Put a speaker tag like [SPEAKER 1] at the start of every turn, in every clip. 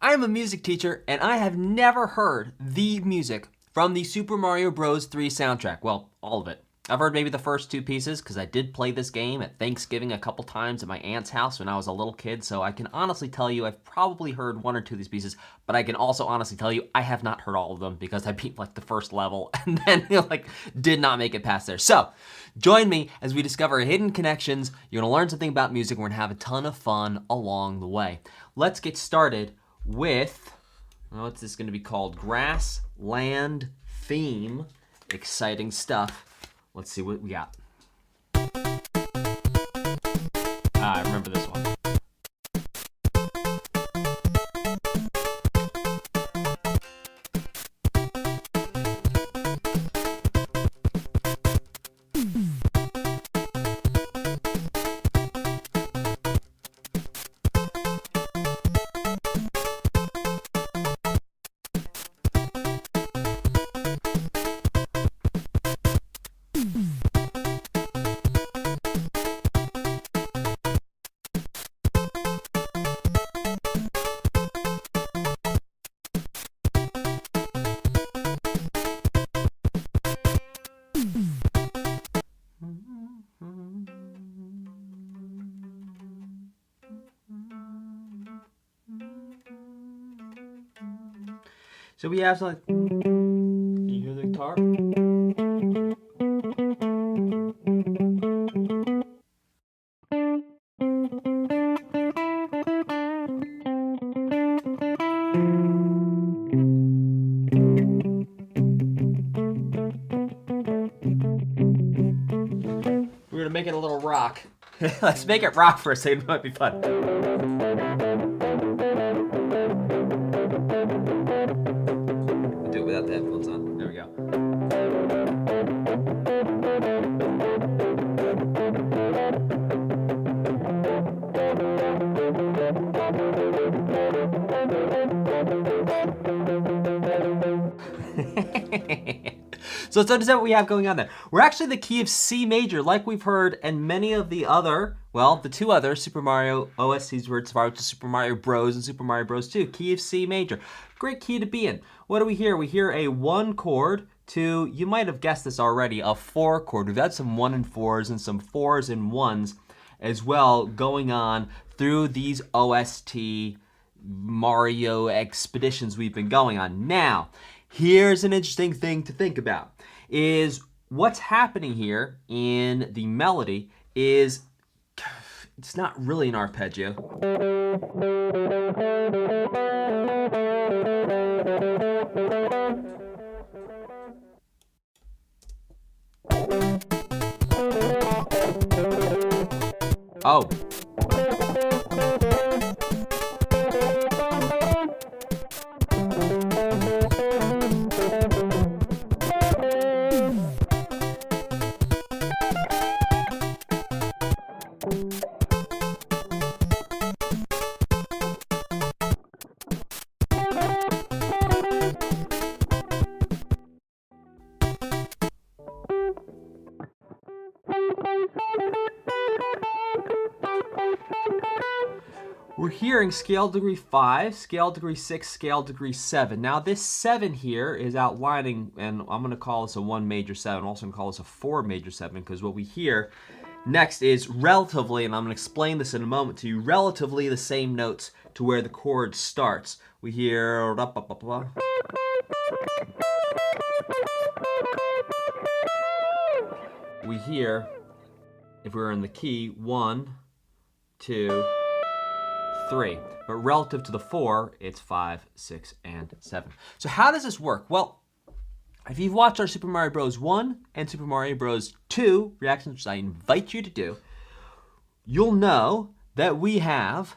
[SPEAKER 1] I'm a music teacher, and I have never heard the music from the Super Mario Bros. 3 soundtrack. Well, all of it. I've heard maybe the first two pieces, because I did play this game at Thanksgiving a couple times at my aunt's house when I was a little kid, so I can honestly tell you I've probably heard one or two of these pieces, but I can also honestly tell you I have not heard all of them, because I beat like the first level and then did not make it past there. So, join me as we discover hidden connections. You're going to learn something about music, and we're going to have a ton of fun along the way. Let's get started with, what's this going to be called? Grassland Theme. Exciting stuff. Let's see what we got. I remember this one. So we have like, can you hear the guitar? We're gonna make it a little rock. Let's make it rock for a second, it might be fun. Without the headphones on. There we go. So let's understand what we have going on there. We're actually the key of C major, like we've heard in many of the other, well, the two other Super Mario OSTs where it's to Super Mario Bros. And Super Mario Bros. 2. Key of C major. Great key to be in. What do we hear? We hear a 1 chord to, you might have guessed this already, a 4 chord. We've had some 1 and 4s and some 4s and 1s as well going on through these OST Mario expeditions we've been going on. Now, here's an interesting thing to think about, is what's happening here in the melody is, it's not really an arpeggio. Oh. We're hearing scale degree 5, scale degree 6, scale degree 7. Now this 7 here is outlining, and I'm going to call this a 1 major 7. I'm also going to call this a 4 major 7, because what we hear next is relatively, and I'm going to explain this in a moment to you, relatively the same notes to where the chord starts. We hear, we hear, if we were in the key, 1, 2, 3. But relative to the 4, it's 5, 6, and 7. So how does this work? Well, if you've watched our Super Mario Bros. 1 and Super Mario Bros. 2 reactions, which I invite you to do, you'll know that we have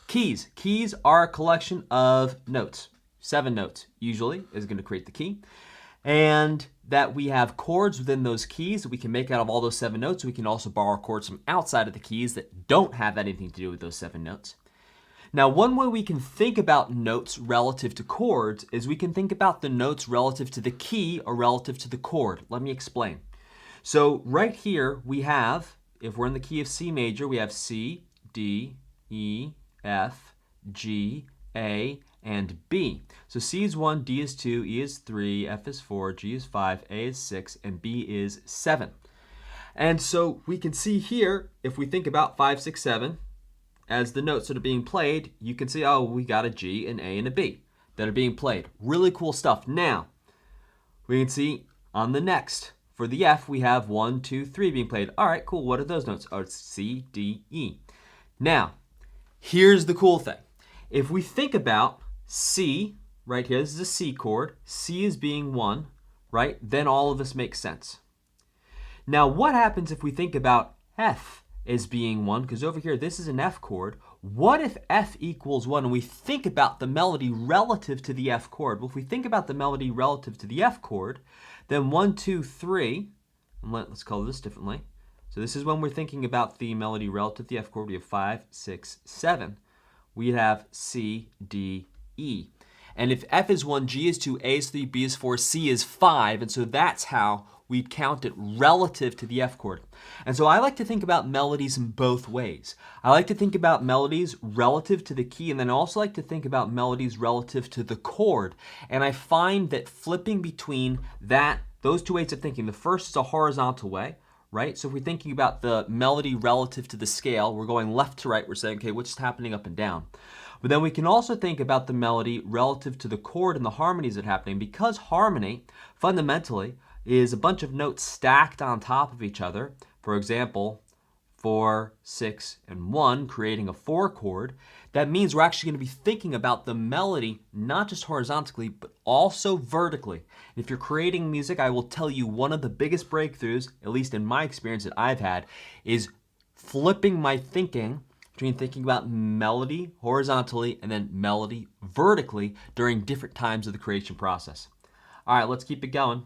[SPEAKER 1] keys. Keys are a collection of notes. 7 notes, usually, is going to create the key. And that we have chords within those keys that we can make out of all those 7 notes. We can also borrow chords from outside of the keys that don't have anything to do with those 7 notes. Now, one way we can think about notes relative to chords is we can think about the notes relative to the key or relative to the chord. Let me explain. So right here we have, if we're in the key of C major, we have C, D, E, F, G, A, and B. So C is 1, D is 2, E is 3, F is 4, G is 5, A is 6, and B is 7. And so we can see here, if we think about 5, 6, 7, as the notes that are being played, you can see, oh, we got a G, an A, and a B that are being played. Really cool stuff. Now, we can see on the next, for the F, we have 1, 2, 3 being played. All right, cool. What are those notes? Oh, it's C, D, E. Now, here's the cool thing. If we think about C, right here, this is a C chord. C is being 1, right? Then all of this makes sense. Now, what happens if we think about F as being 1? Because over here, this is an F chord. What if F equals 1 and we think about the melody relative to the F chord? Well, if we think about the melody relative to the F chord, then 1, 2, 3, and let's color this differently. So this is when we're thinking about the melody relative to the F chord. We have 5, 6, 7. We have C, D, E. And if F is 1, G is 2, A is 3, B is 4, C is 5. And so that's how we count it relative to the F chord. And so I like to think about melodies in both ways. I like to think about melodies relative to the key, and then I also like to think about melodies relative to the chord. And I find that flipping between those two ways of thinking, the first is a horizontal way, right? So if we're thinking about the melody relative to the scale, we're going left to right, we're saying, okay, what's happening up and down? But then we can also think about the melody relative to the chord and the harmonies that are happening, because harmony, fundamentally, is a bunch of notes stacked on top of each other. For example, 4, 6, and 1, creating a 4 chord. That means we're actually going to be thinking about the melody not just horizontally, but also vertically. And if you're creating music, I will tell you one of the biggest breakthroughs, at least in my experience that I've had, is flipping my thinking between thinking about melody horizontally and then melody vertically during different times of the creation process. All right, let's keep it going.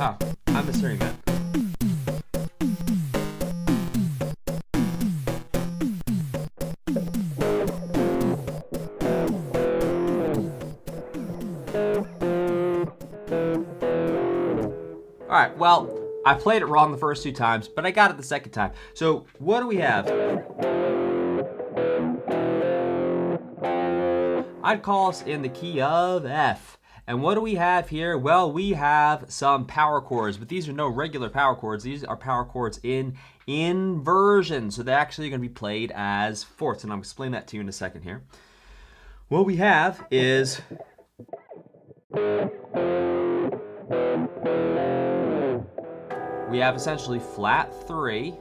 [SPEAKER 1] Oh, I'm mishearing that. All right, well, I played it wrong the first 2 times, but I got it the second time. So what do we have? I'd call us in the key of F. And what do we have here? Well, we have some power chords, but these are no regular power chords. These are power chords in inversion. So they're actually going to be played as fourths, and I'll explain that to you in a second here. What we have is we have essentially flat 3,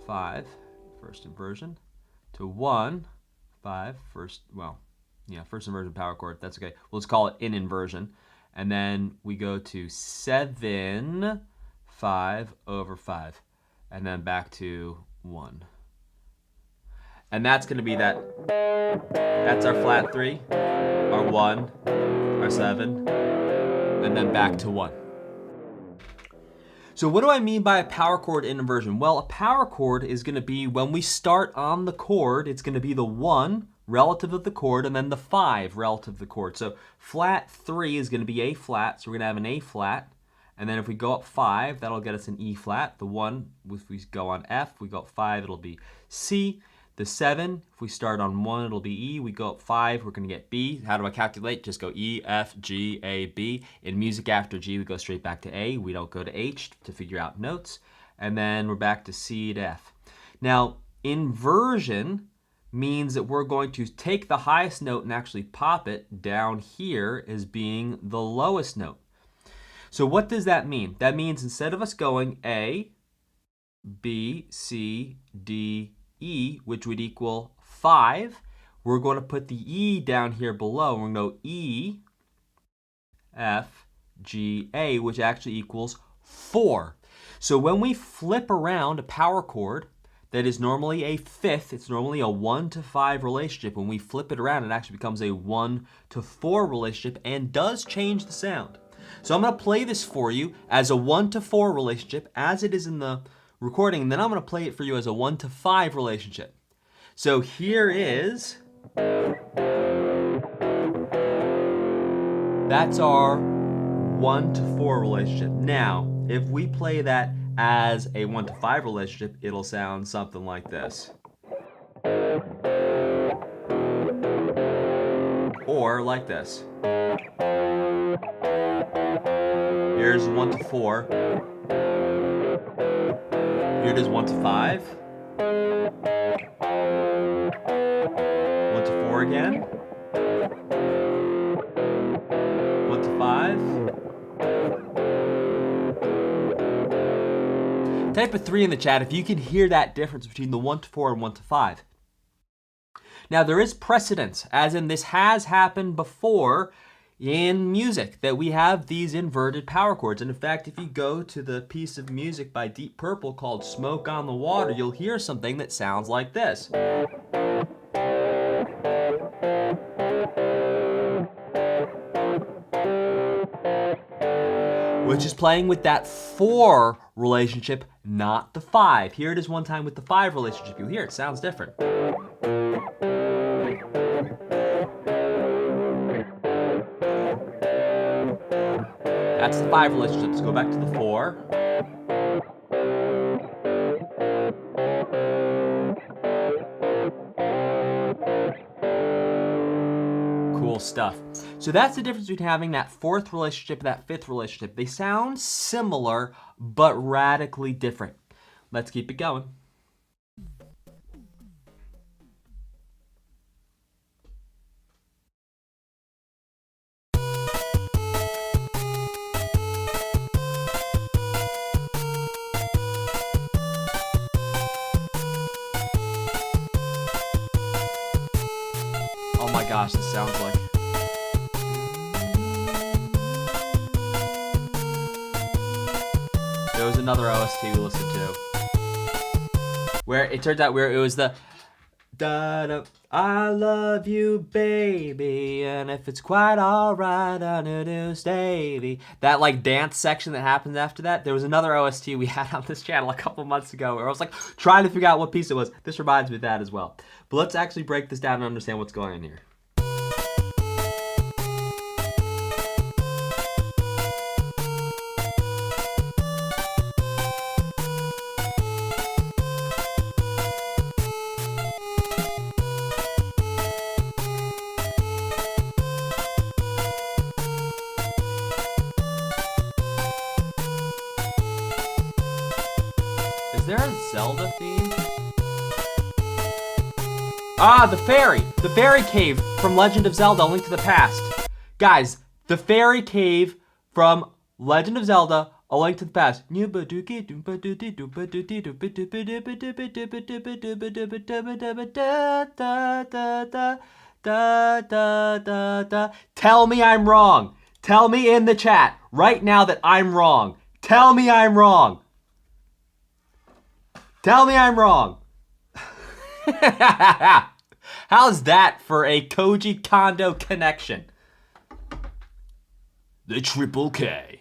[SPEAKER 1] 5, first inversion, to 1, 5, first inversion power chord. That's okay. We'll just call it in inversion. And then we go to 7, 5 over 5. And then back to 1. And that's going to be that. That's our flat 3, our 1, our 7, and then back to 1. So what do I mean by a power chord inversion? Well, a power chord is going to be when we start on the chord, it's going to be the 1 relative of the chord and then the 5 relative of the chord. So flat 3 is going to be A flat, so we're going to have an A flat. And then if we go up 5, that'll get us an E flat. The 1, if we go on F, we go up 5, it'll be C. The 7, if we start on 1, it'll be E. We go up 5, we're going to get B. How do I calculate? Just go E, F, G, A, B. In music after G, we go straight back to A. We don't go to H to figure out notes. And then we're back to C to F. Now, inversion means that we're going to take the highest note and actually pop it down here as being the lowest note. So what does that mean? That means instead of us going A, B, C, D, E, which would equal 5, we're going to put the E down here below. We're going to go E, F, G, A, which actually equals 4. So when we flip around a power chord that is normally a fifth, it's normally a 1 to 5 relationship. When we flip it around, it actually becomes a 1 to 4 relationship and does change the sound. So I'm going to play this for you as a 1 to 4 relationship as it is in the recording, and then I'm going to play it for you as a 1 to 5 relationship. So here is, that's our 1 to 4 relationship. Now, if we play that as a 1 to 5 relationship, it'll sound something like this. Or like this. Here's 1 to 4. Here it is 1 to 5. 1 to 4 again. 1 to 5. Type a 3 in the chat if you can hear that difference between the 1 to 4 and 1 to 5. Now there is precedence, as in this has happened before in music, that we have these inverted power chords. And in fact, if you go to the piece of music by Deep Purple called Smoke on the Water, you'll hear something that sounds like this. Which is playing with that 4 relationship, not the 5. Here it is one time with the 5 relationship. You'll hear it sounds different. That's the 5 relationship. Let's go back to the 4. Cool stuff. So that's the difference between having that 4th relationship and that 5th relationship. They sound similar, but radically different. Let's keep it going. Oh my gosh, this sounds like... There was another OST we listened to where it turns out it was the da-da, I love you, baby, and if it's quite alright, I know Davey. That like dance section that happens after that. There was another OST we had on this channel a couple months ago where I was like trying to figure out what piece it was. This reminds me of that as well. But let's actually break this down and understand what's going on here. Is there a Zelda theme? Ah, the fairy! The fairy cave from Legend of Zelda, A Link to the Past. Guys, the fairy cave from Legend of Zelda, A Link to the Past. Tell me I'm wrong. Tell me in the chat right now that I'm wrong. Tell me I'm wrong. Tell me I'm wrong. How's that for a Koji Kondo connection? The Triple K.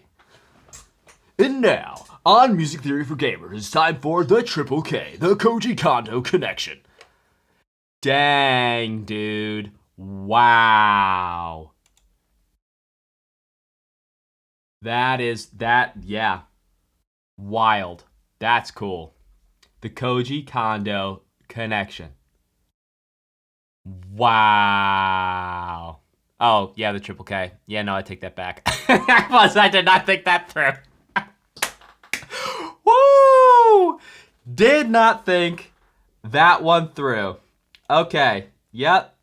[SPEAKER 1] And now, on Music Theory for Gamers, it's time for the Triple K, the Koji Kondo connection. Dang, dude. Wow. Yeah. Wild. That's cool. The Koji Kondo connection. Wow. Oh, yeah, the Triple K. Yeah, no, I take that back. I did not think that through. Woo! Did not think that one through. Okay. Yep.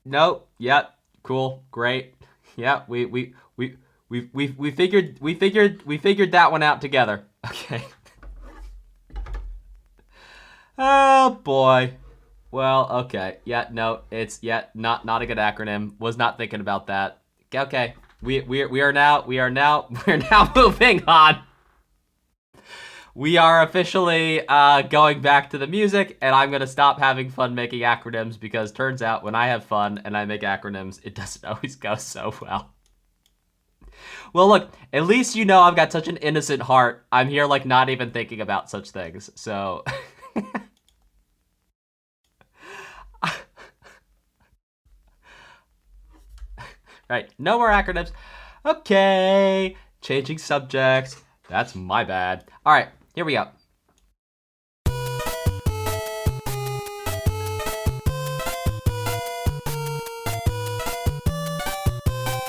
[SPEAKER 1] Nope. Yep. Cool. Great. Yep. We figured that one out together. Okay. Oh boy. Well, okay. Yeah, no, it's not a good acronym. Was not thinking about that. Okay. We are now moving on. We are officially going back to the music, and I'm gonna stop having fun making acronyms because turns out when I have fun and I make acronyms, it doesn't always go so well. Well, look, at least you know I've got such an innocent heart. I'm here like not even thinking about such things. So right, no more acronyms. Okay, changing subjects. That's my bad. All right, here we go.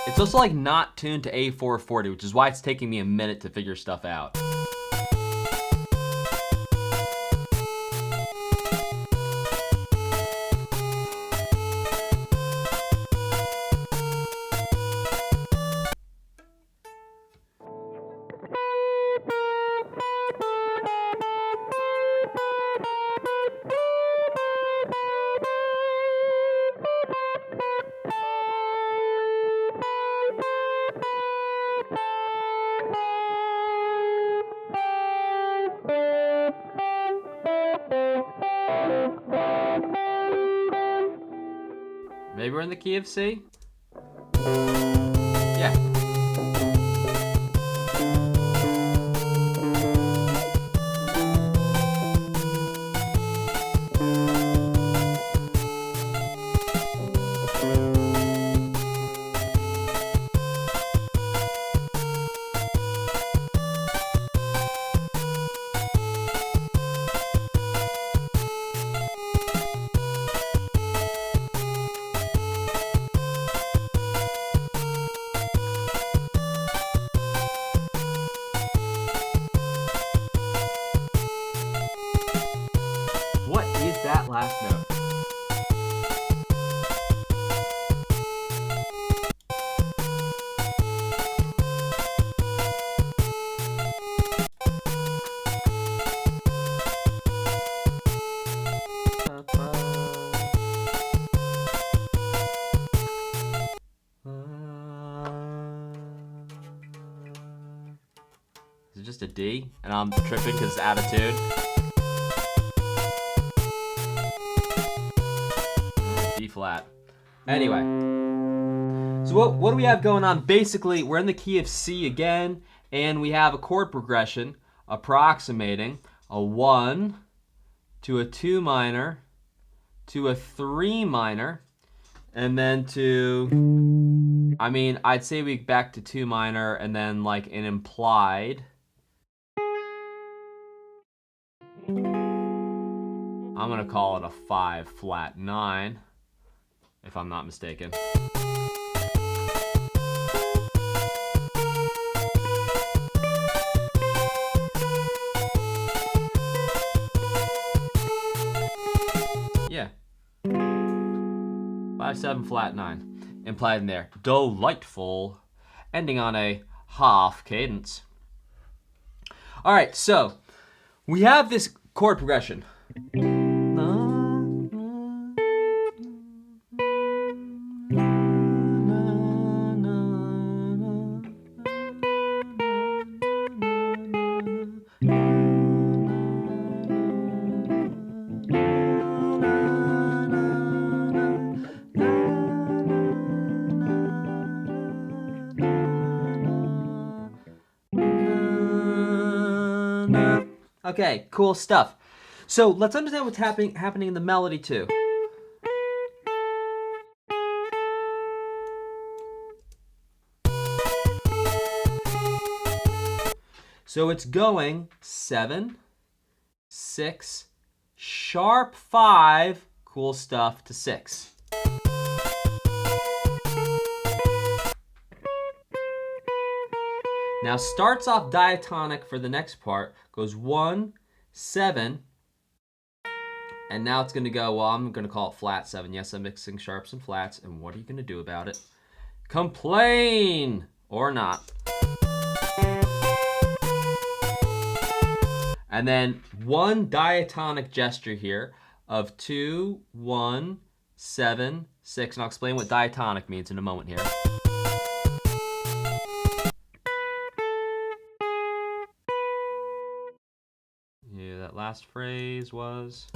[SPEAKER 1] It's also like not tuned to A440, which is why it's taking me a minute to figure stuff out. Maybe we're in the key of C? Yeah. What is that last note? Is it just a D? And I'm tripping because it's out of tune? D flat. Anyway. So what do we have going on? Basically, we're in the key of C again, and we have a chord progression approximating a 1 to a 2 minor to a 3 minor, and then to, I mean, I'd say we back to 2 minor and then like an implied. I'm gonna call it a 5 flat 9, if I'm not mistaken. Yeah. 5 7 flat 9 implied in there. Delightful. Ending on a half cadence. All right, so we have this chord progression. Okay, cool stuff. So let's understand what's happening in the melody too. So it's going 7, 6, sharp 5, cool stuff, to 6. Now starts off diatonic for the next part, goes 1, 7, and now it's going to go, well, I'm going to call it flat 7. Yes, I'm mixing sharps and flats, and what are you going to do about it? Complain! Or not. And then one diatonic gesture here of 2, 1, 7, 6. And I'll explain what diatonic means in a moment here. Yeah, that last phrase was...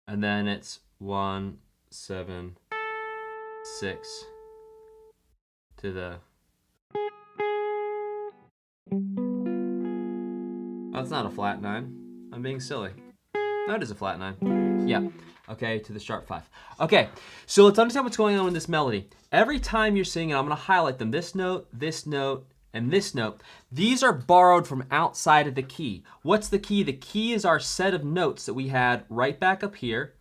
[SPEAKER 1] And then it's 1, 7, 6 to the... That's not a flat 9. I'm being silly. No, it is a flat 9. Yeah. Okay, to the sharp 5. Okay, so let's understand what's going on with this melody. Every time you're singing, I'm going to highlight them. This note, and this note. These are borrowed from outside of the key. What's the key? The key is our set of notes that we had right back up here.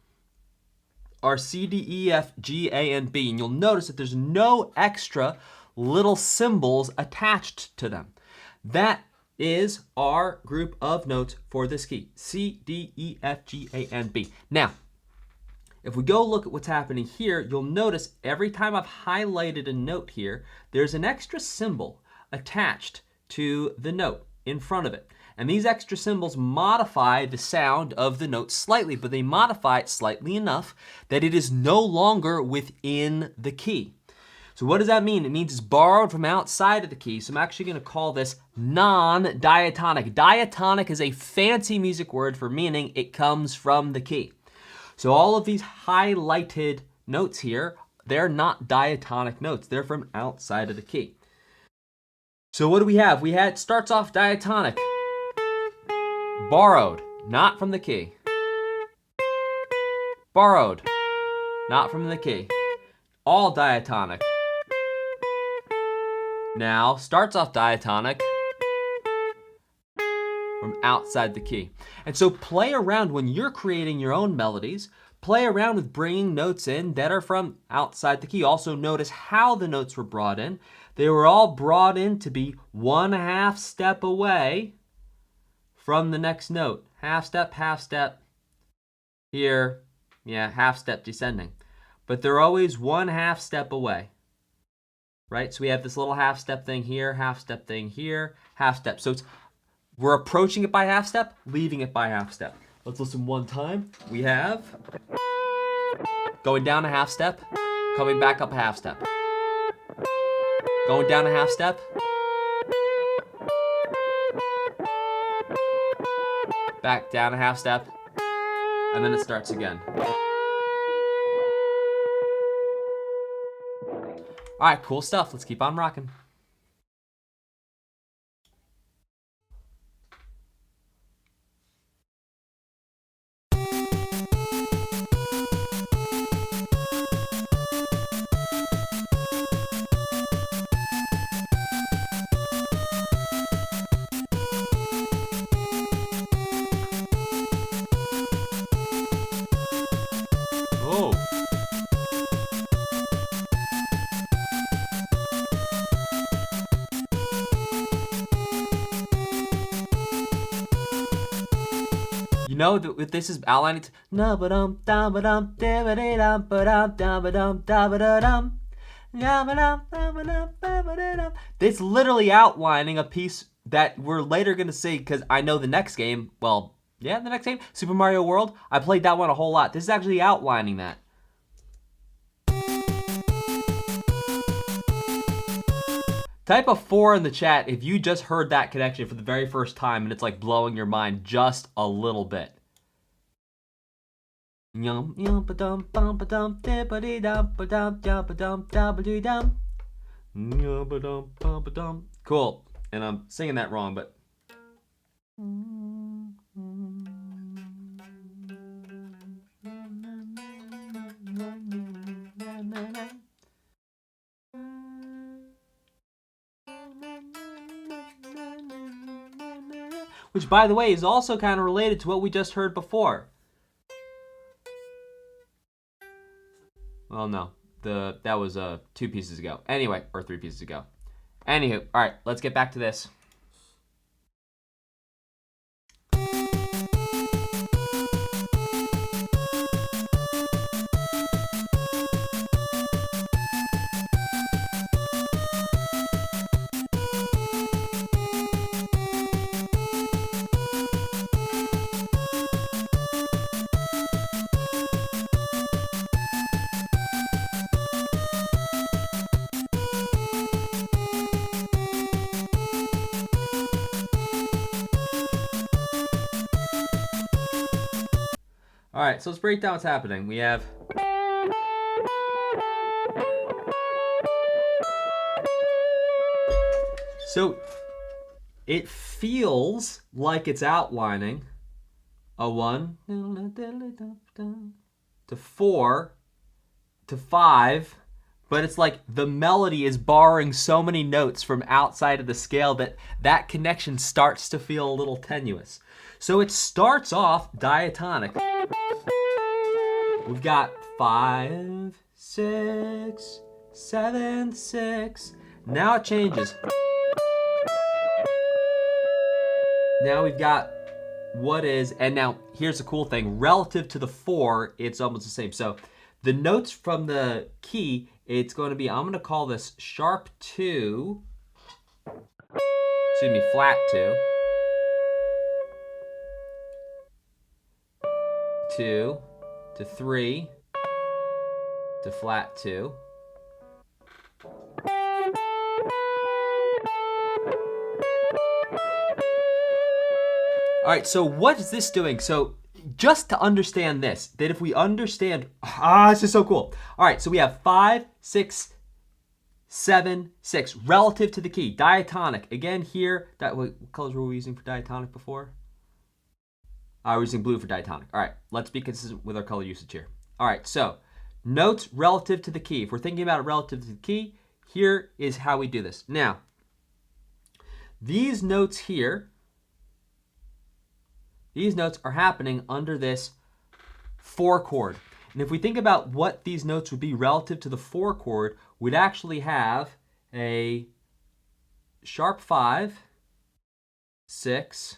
[SPEAKER 1] Our C, D, E, F, G, A, and B. And you'll notice that there's no extra little symbols attached to them. That is our group of notes for this key. C, D, E, F, G, A, and B. Now, if we go look at what's happening here, you'll notice every time I've highlighted a note here, there's an extra symbol attached to the note in front of it. And these extra symbols modify the sound of the note slightly, but they modify it slightly enough that it is no longer within the key. So what does that mean? It means it's borrowed from outside of the key. So I'm actually going to call this non-diatonic. Diatonic is a fancy music word for meaning it comes from the key. So all of these highlighted notes here, they're not diatonic notes. They're from outside of the key. So what do we have? We had, starts off diatonic. Borrowed, not from the key. Borrowed, not from the key. All diatonic. Now, starts off diatonic from outside the key. And so play around when you're creating your own melodies. Play around with bringing notes in that are from outside the key. Also notice how the notes were brought in. They were all brought in to be 1/2 step away from the next note. Half step, here, yeah, half step descending. But they're always 1/2 step away, right? So we have this little half step thing here, half step thing here, half step. So we're approaching it by half step, leaving it by half step. Let's listen one time. We have going down a half step, coming back up a half step. Going down a half step. Back down a half step. And then it starts again. All right, cool stuff. Let's keep on rocking. Oh. You know that this is outlining. It's literally outlining a piece that we're later gonna see, because I know the next game. Well, yeah, the next game, Super Mario World. I played that one a whole lot. This is actually outlining that. Type a 4 in the chat if you just heard that connection for the very first time and it's like blowing your mind just a little bit. Yum yum ba dum bum ba dum dippity dum ba dum dum ba dum dum dum. Yum ba dum bum ba dum. Cool. And I'm singing that wrong, but. Which, by the way, is also kind of related to what we just heard before. Well, no. That was 2 pieces ago. Anyway, or 3 pieces ago. Anywho, all right, let's get back to this. All right, so let's break down what's happening. We have so it feels like it's outlining a 1 to 4 to 5, but it's like the melody is borrowing so many notes from outside of the scale that that connection starts to feel a little tenuous. So it starts off diatonic. We've got 5, 6, 7, 6. Now it changes. Now we've got what is, and now here's the cool thing, relative to the 4, it's almost the same. So the notes from the key, it's going to be, I'm going to call this sharp 2, excuse me, flat 2, 2 to 3 to flat 2. All right, so what is this doing? So just to understand this, that if we understand, this is so cool. All right, so we have 5, 6, 7, 6 relative to the key, diatonic. Again here, what colors were we using for diatonic before? We're using blue for diatonic. All right, let's be consistent with our color usage here. All right, so notes relative to the key. If we're thinking about it relative to the key, here is how we do this. Now, these notes here, these notes are happening under this 4 chord. And if we think about what these notes would be relative to the 4 chord, we'd actually have a sharp 5, 6,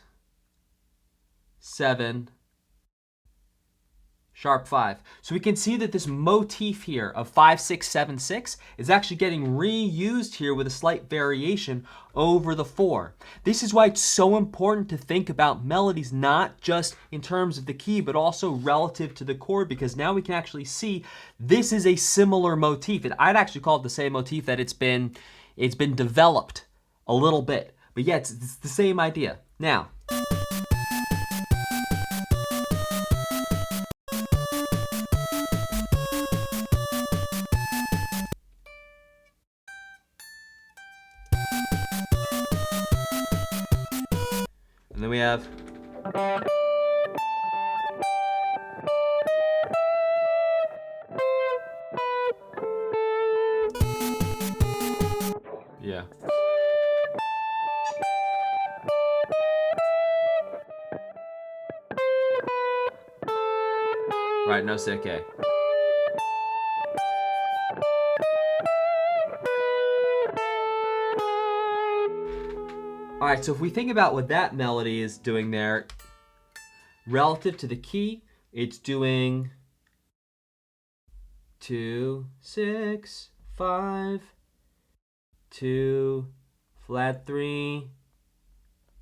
[SPEAKER 1] 7, sharp 5. So we can see that this motif here of 5, 6, 7, 6 is actually getting reused here with a slight variation over the 4. This is why it's so important to think about melodies not just in terms of the key but also relative to the chord, because now we can actually see this is a similar motif. I'd actually call it the same motif that it's been developed a little bit. But yeah, it's the same idea. Now, and then we have yeah. Right, no sick A. All right, so if we think about what that melody is doing there, relative to the key, it's doing 2, 6, 5, 2, flat 3,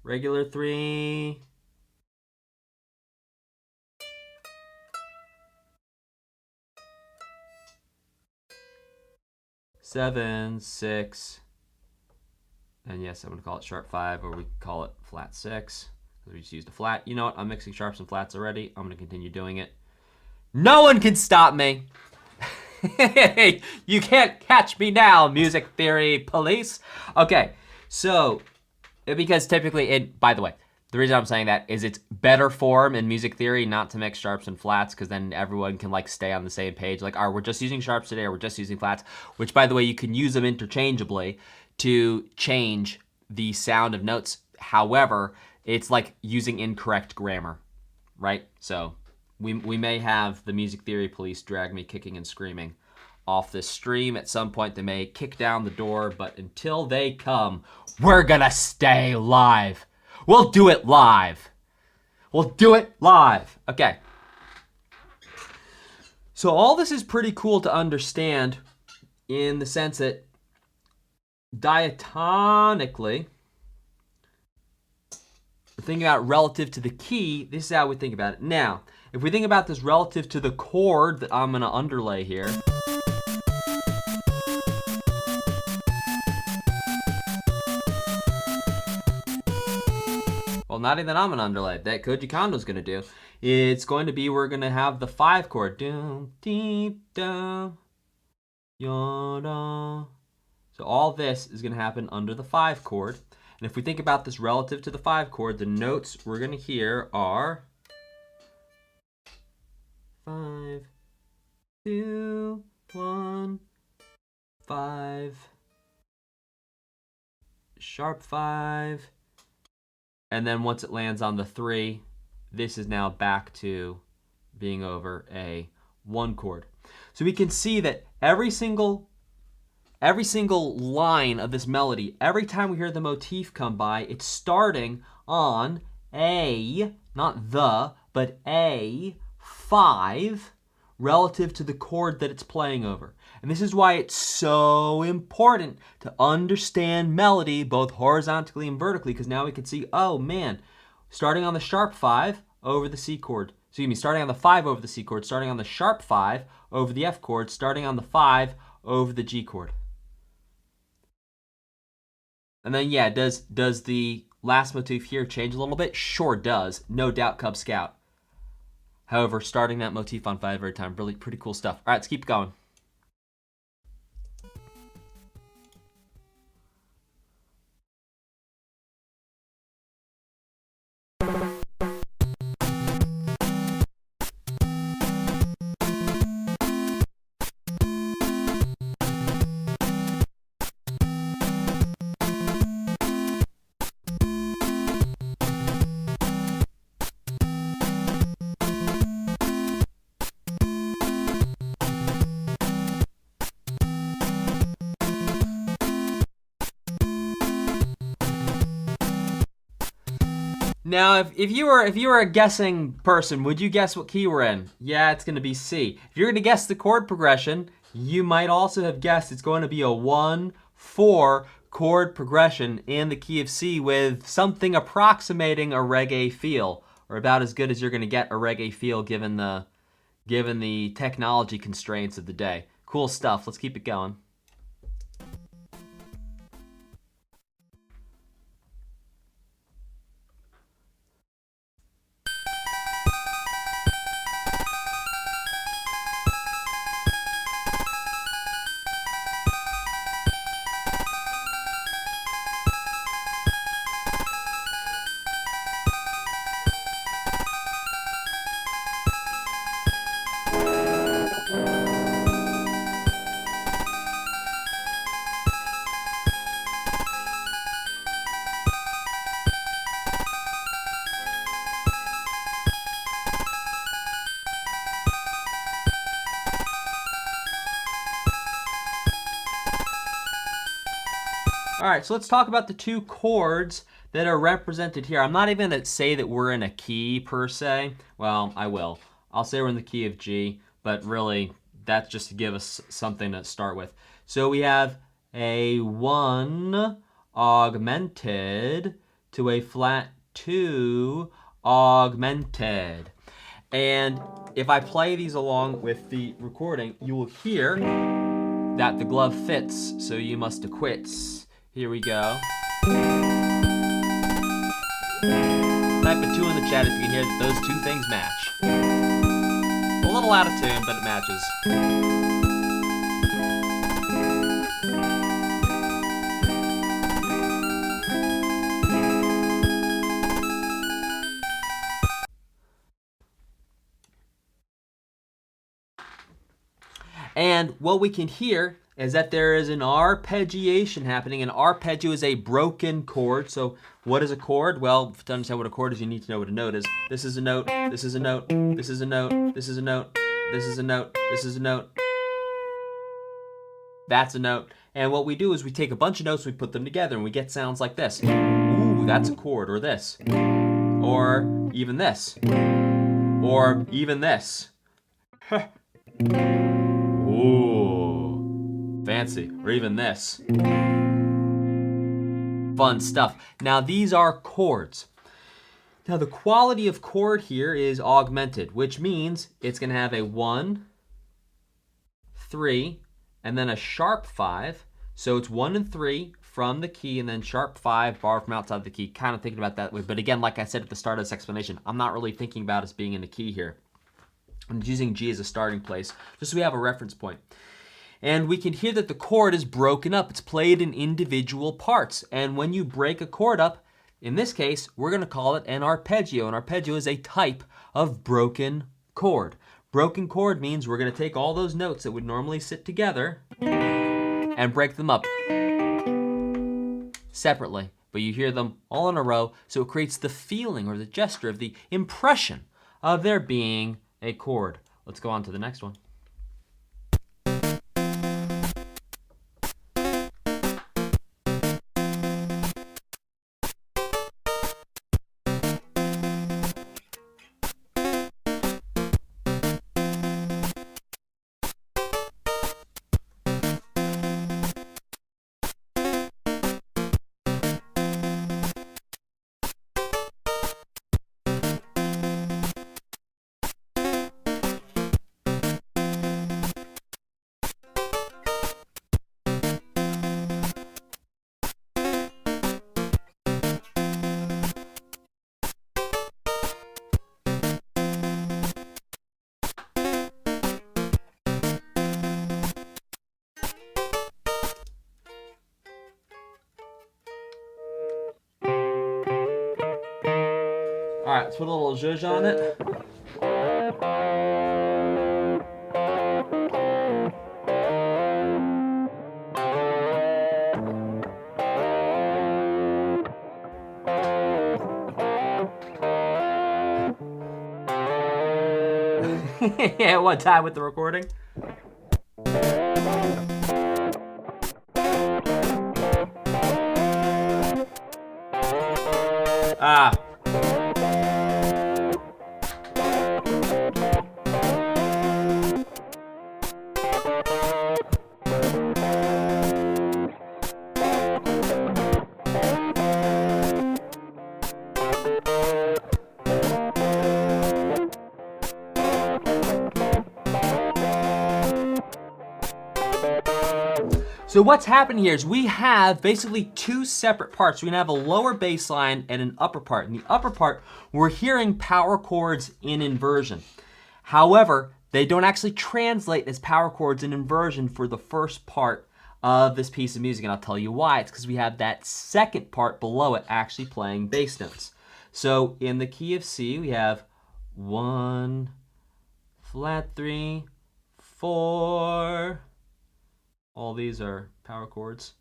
[SPEAKER 1] regular 3, 7, 6, and yes, I'm going to call it sharp 5, or we call it flat 6, because we just used a flat. You know what? I'm mixing sharps and flats already. I'm going to continue doing it. No one can stop me. You can't catch me now, music theory police. Okay, so because typically by the way, the reason I'm saying that is it's better form in music theory not to mix sharps and flats, because then everyone can like stay on the same page. Like, we're just using sharps today, or we're just using flats, which by the way, you can use them interchangeably to change the sound of notes. However, it's like using incorrect grammar, right? So we may have the music theory police drag me kicking and screaming off this stream. At some point, they may kick down the door, but until they come, we're gonna stay live. We'll do it live. We'll do it live. Okay. So all this is pretty cool to understand in the sense that diatonically, thinking about relative to the key, this is how we think about it. Now, if we think about this relative to the chord that I'm gonna underlay here, well, not even I'm gonna underlay it. That Koji Kondo's gonna do. It's going to be, we're gonna have the 5 chord. Doom, deep, down, yada. So all this is gonna happen under the 5 chord. And if we think about this relative to the 5 chord, the notes we're gonna hear are 5, 2, 1, 5, sharp 5. And then once it lands on the 3, this is now back to being over a 1 chord. So we can see that every single line of this melody, every time we hear the motif come by, it's starting on a, not the, but a 5 relative to the chord that it's playing over. And this is why it's so important to understand melody both horizontally and vertically, because now we can see, oh man, starting on the sharp 5 over the C chord. Excuse me, starting on the 5 over the C chord, starting on the sharp 5 over the F chord, starting on the 5 over the G chord. And then yeah, does the last motif here change a little bit? Sure does, no doubt, Cub Scout. However, starting that motif on 5 every time, really pretty cool stuff. All right, let's keep going. Now, if you were a guessing person, would you guess what key we're in? Yeah, it's going to be C. If you're going to guess the chord progression, you might also have guessed it's going to be a 1-4 chord progression in the key of C with something approximating a reggae feel, or about as good as you're going to get a reggae feel given the technology constraints of the day. Cool stuff. Let's keep it going. All right, so let's talk about the 2 chords that are represented here. I'm not even going to say that we're in a key per se. Well, I will. I'll say we're in the key of G, but really that's just to give us something to start with. So we have a 1 augmented to a flat 2 augmented. And if I play these along with the recording, you will hear that the glove fits, so you must acquit. Here we go. Type a 2 in the chat if you can hear that those 2 things match. A little little out of tune, but it matches. And what we can hear is that there is an arpeggiation happening. An arpeggio is a broken chord. So what is a chord? Well, to understand what a chord is, you need to know what a note is. This is a note, this is a note, this is a note, this is a note, this is a note, this is a note. That's a note. And what we do is we take a bunch of notes, we put them together, and we get sounds like this. Ooh, that's a chord, or this. Or even this. Or even this. Ooh, fancy. Or even this. Fun stuff. Now these are chords. Now the quality of chord here is augmented, which means it's going to have a 1, 3, and then a sharp 5. So it's 1 and 3 from the key, and then sharp 5 borrowed from outside the key. Kind of thinking about that way. But again, like I said at the start of this explanation, I'm not really thinking about us being in the key here. I'm using G as a starting place, just so we have a reference point. And we can hear that the chord is broken up. It's played in individual parts. And when you break a chord up, in this case, we're going to call it an arpeggio. An arpeggio is a type of broken chord. Broken chord means we're going to take all those notes that would normally sit together and break them up separately. But you hear them all in a row, so it creates the feeling or the gesture of the impression of there being a chord. Let's go on to the next one. All right, let's put a little zhuzh on it. Yeah, one time with the recording. Ah. So what's happening here is we have basically two separate parts. We're gonna have a lower bass line and an upper part. In the upper part, we're hearing power chords in inversion. However, they don't actually translate as power chords in inversion for the first part of this piece of music, and I'll tell you why. It's because we have that second part below it actually playing bass notes. So in the key of C, we have 1, flat 3, 4. All these are power chords.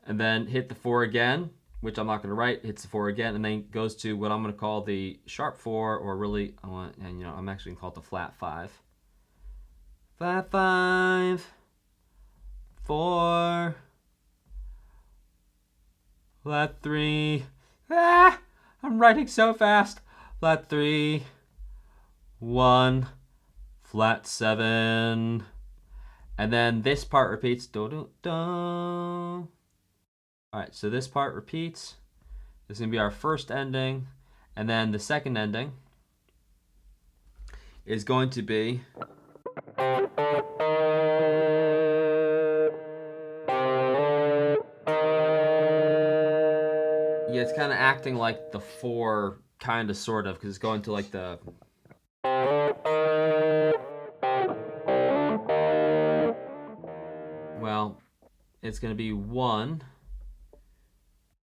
[SPEAKER 1] And then hit the 4 again, which I'm not going to write, hits the 4 again, and then goes to what I'm going to call the sharp 4, or really, I'm actually going to call it the flat 5. Flat 5, 4, flat 3, I'm writing so fast. Flat 3, 1, flat 7, and then this part repeats. Do, do, do. All right, so this part repeats. This is gonna be our first ending, and then the second ending is going to be yeah, it's kind of acting like the 4, kind of, sort of, because it's going to like the it's going to be 1,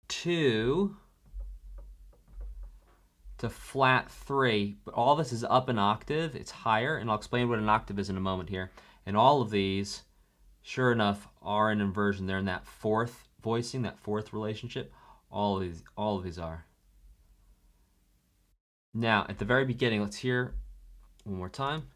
[SPEAKER 1] 2 to flat 3. But all this is up an octave. It's higher, and I'll explain what an octave is in a moment here. And all of these, sure enough, are in inversion. They're in that fourth voicing, that fourth relationship. All of these are. Now, at the very beginning, let's hear one more time.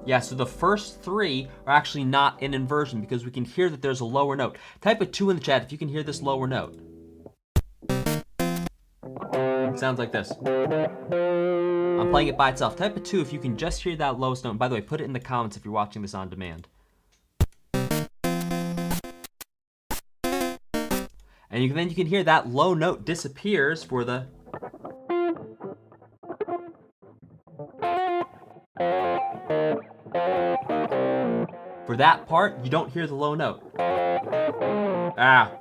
[SPEAKER 1] Yeah, so the first 3 are actually not in inversion because we can hear that there's a lower note. Type a 2 in the chat if you can hear this lower note. It sounds like this. I'm playing it by itself. Type a 2 if you can just hear that lowest note. And by the way, put it in the comments if you're watching this on demand. And then you can hear that low note disappears for the... For that part, you don't hear the low note. Ah.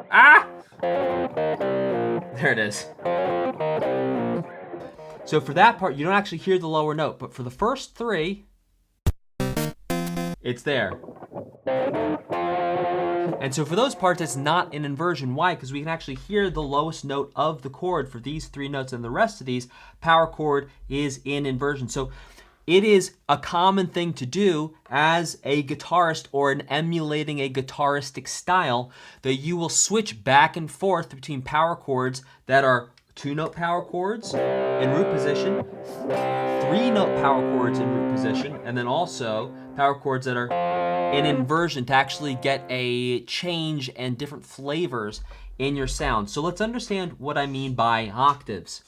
[SPEAKER 1] Ah! There it is. So for that part, you don't actually hear the lower note, but for the first 3, it's there. And so for those parts, it's not in inversion. Why? Because we can actually hear the lowest note of the chord for these 3 notes, and the rest of these, power chord is in inversion. So it is a common thing to do as a guitarist or in emulating a guitaristic style that you will switch back and forth between power chords that are 2-note power chords in root position, 3-note power chords in root position, and then also power chords that are in inversion to actually get a change and different flavors in your sound. So let's understand what I mean by octaves.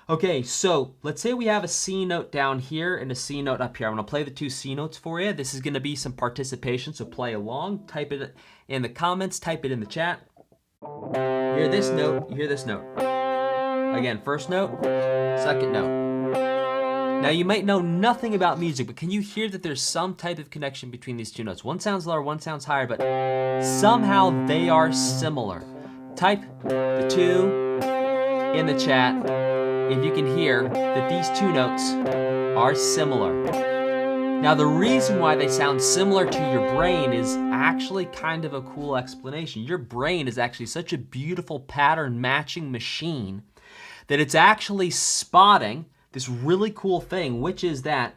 [SPEAKER 1] Okay, so let's say we have a C note down here and a C note up here. I'm gonna play the 2 C notes for you. This is gonna be some participation, so play along. Type it in the comments, type it in the chat. You hear this note, you hear this note. Again, first note, second note. Now you might know nothing about music, but can you hear that there's some type of connection between these 2 notes? One sounds lower, one sounds higher, but somehow they are similar. Type the 2 in the chat if you can hear that these 2 notes are similar. Now the reason why they sound similar to your brain is actually kind of a cool explanation. Your brain is actually such a beautiful pattern matching machine that it's actually spotting this really cool thing, which is that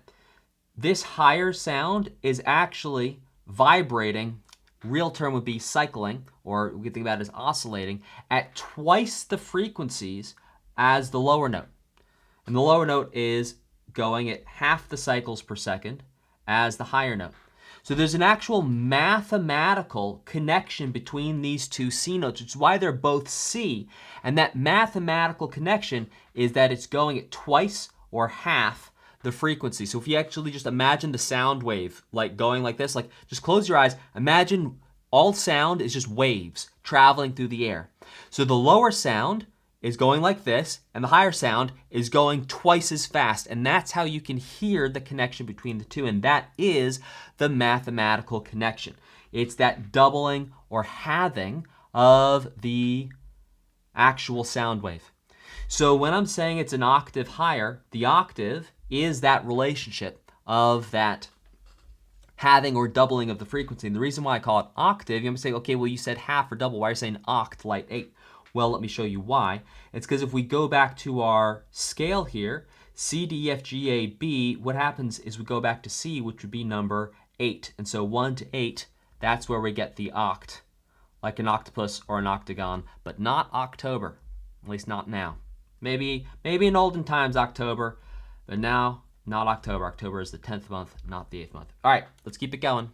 [SPEAKER 1] this higher sound is actually vibrating, real term would be cycling, or we can think about it as oscillating, at twice the frequencies as the lower note. And the lower note is going at half the cycles per second as the higher note. So there's an actual mathematical connection between these 2 C notes, which is why they're both C. And that mathematical connection is that it's going at twice or half the frequency. So if you actually just imagine the sound wave like going like this, like just close your eyes, imagine all sound is just waves traveling through the air. So the lower sound is going like this, and the higher sound is going twice as fast. And that's how you can hear the connection between the 2, and that is the mathematical connection. It's that doubling or halving of the actual sound wave. So when I'm saying it's an octave higher, the octave is that relationship of that halving or doubling of the frequency. And the reason why I call it octave, you're gonna say, okay, well you said half or double, why are you saying oct like 8? Well, let me show you why. It's because if we go back to our scale here, C, D, E, F, G, A, B, what happens is we go back to C, which would be number 8. And so 1 to 8, that's where we get the oct, like an octopus or an octagon, but not October, at least not now. Maybe in olden times October, but now not October. October is the 10th month, not the 8th month. All right, let's keep it going.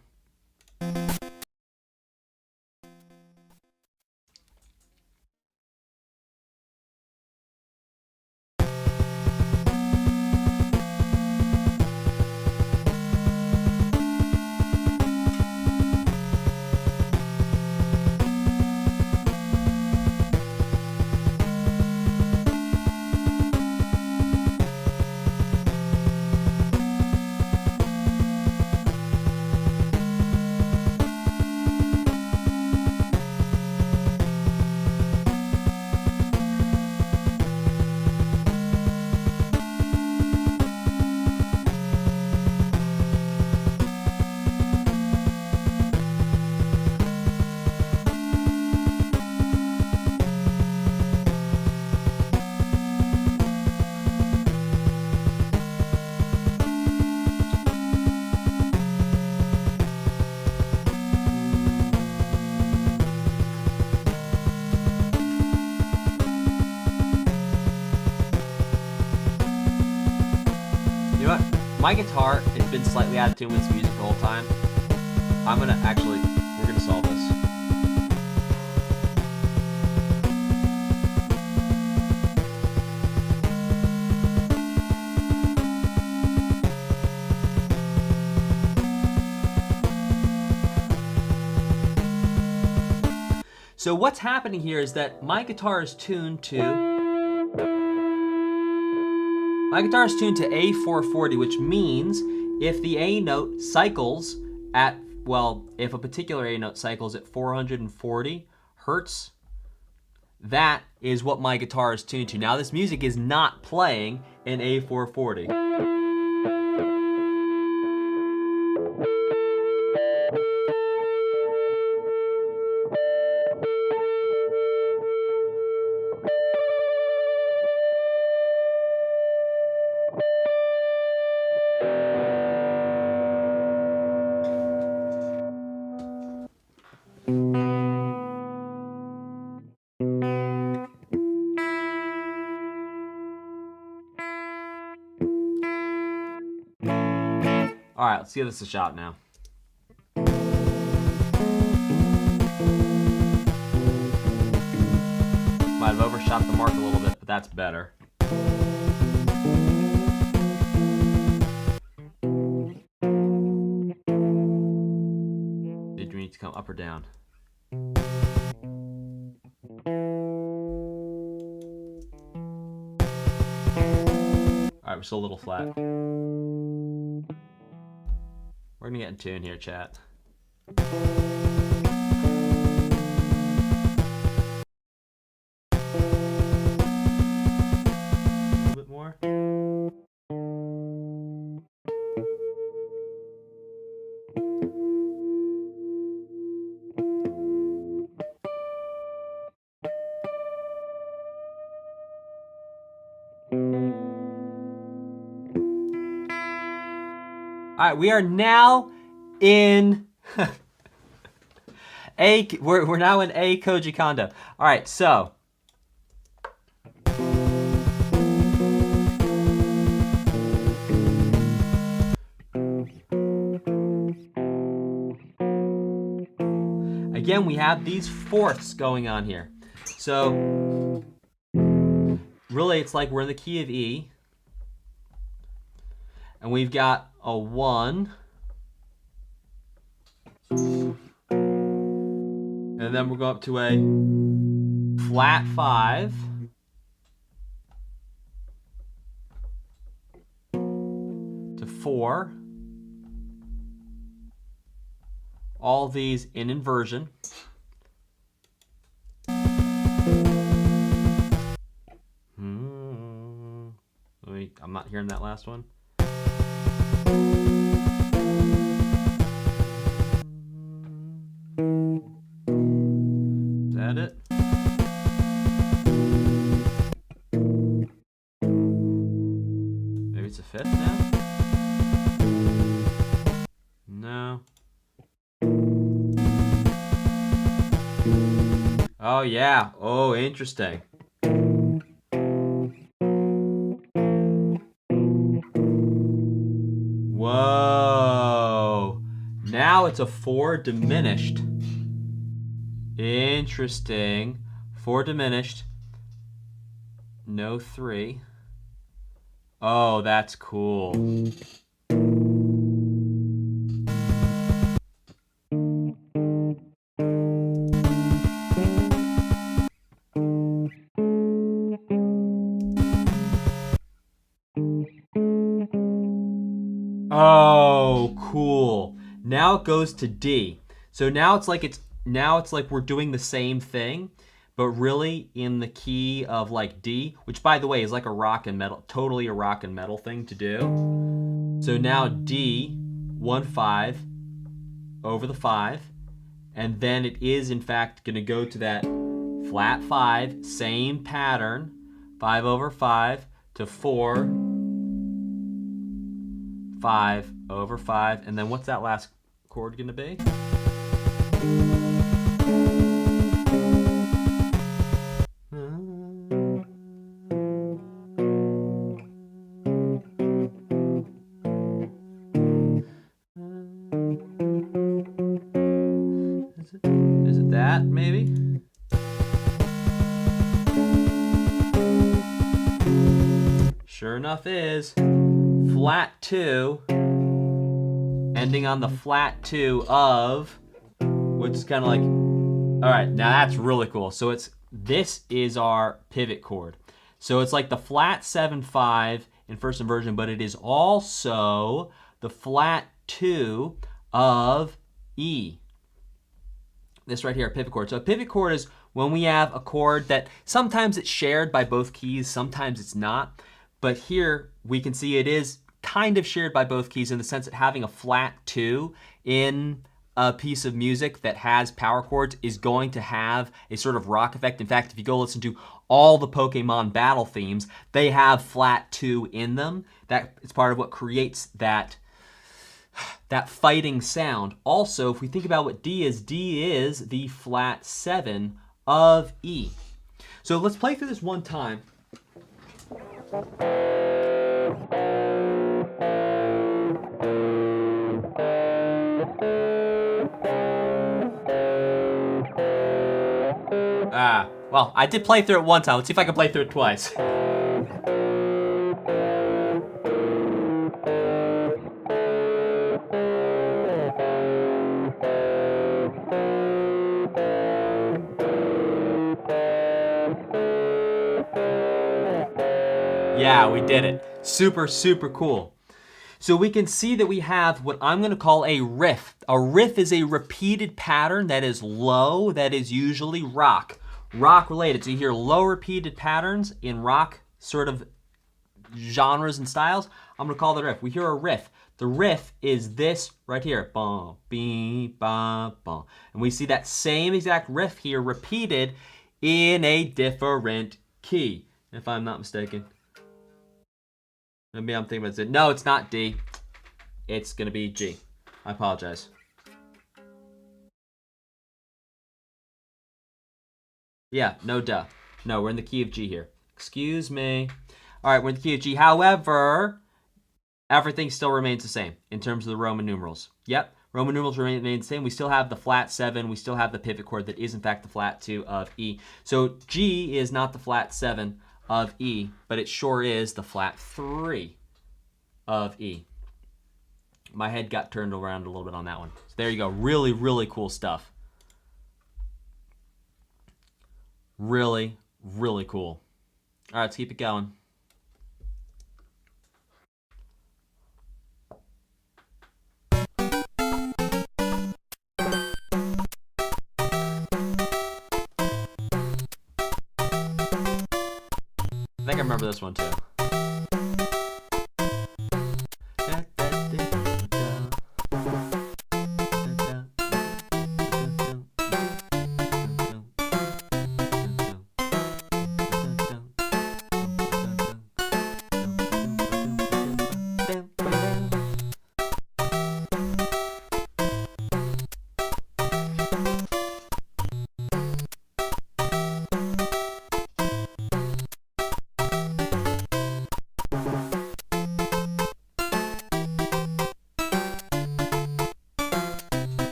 [SPEAKER 1] My guitar has been slightly out of tune with this music the whole time. We're gonna solve this. So what's happening here is that my guitar is tuned to A440, which means if the A note cycles at, well, if a particular A note cycles at 440 hertz, that is what my guitar is tuned to. Now this music is not playing in A440. All right, let's give this a shot now. Might have overshot the mark a little bit, but that's better. Did you need to come up or down? All right, we're still a little flat. We're gonna get in tune here, chat. A little bit more. All right, we are now in we're now in A Koji Kondo. All right, so again, we have these fourths going on here. So really, it's like we're in the key of E, and we've got a 1, and then we're going up to a flat 5, to 4, all these in inversion. I'm not hearing that last one. Is that it? Maybe it's a 5th now? No. Oh yeah. Oh, interesting. Whoa. Now it's a 4 diminished. Interesting. 4 diminished. No 3. Oh, that's cool. Oh, cool. Now it goes to D. So now it's like we're doing the same thing, but really in the key of like D, which by the way is like a rock and metal, totally a rock and metal thing to do. So now D, 1 5 over the 5, and then it is in fact going to go to that flat 5, same pattern, 5 over 5 to 4, 5 over 5, and then what's that last chord going to be? flat, maybe? Sure enough is flat 2, ending on the flat 2 of, which is kind of like, all right, now that's really cool. So this is our pivot chord. So it's like the flat 7/5 in first inversion, but it is also the flat 2 of E. This right here, a pivot chord. So a pivot chord is when we have a chord that sometimes it's shared by both keys, sometimes it's not. But here we can see it is kind of shared by both keys in the sense that having a flat 2 in a piece of music that has power chords is going to have a sort of rock effect. In fact, if you go listen to all the Pokemon battle themes, they have flat 2 in them. That is part of what creates that fighting sound. Also, if we think about what D is the flat 7 of E. So let's play through this one time. Well, I did play through it one time. Let's see if I can play through it twice. Yeah, we did it. Super, super cool. So we can see that we have what I'm going to call a riff. A riff is a repeated pattern that is low, that is usually rock related. So you hear low repeated patterns in rock sort of genres and styles. I'm going to call that a riff. We hear a riff. The riff is this right here. Bum, bee, bum, bum. And we see that same exact riff here repeated in a different key, if I'm not mistaken. Maybe I'm thinking about it. No, it's not D. It's going to be G. I apologize. Yeah, no duh. No, we're in the key of G here. Excuse me. All right, we're in the key of G. However, everything still remains the same in terms of the Roman numerals. Yep, Roman numerals remain the same. We still have the flat 7. We still have the pivot chord that is, in fact, the flat 2 of E. So G is not the flat 7 of E, but it sure is the flat 3 of E. My head got turned around a little bit on that one. So there you go. Really, really cool stuff. Really, really cool. All right, let's keep it going. I think I remember this one too.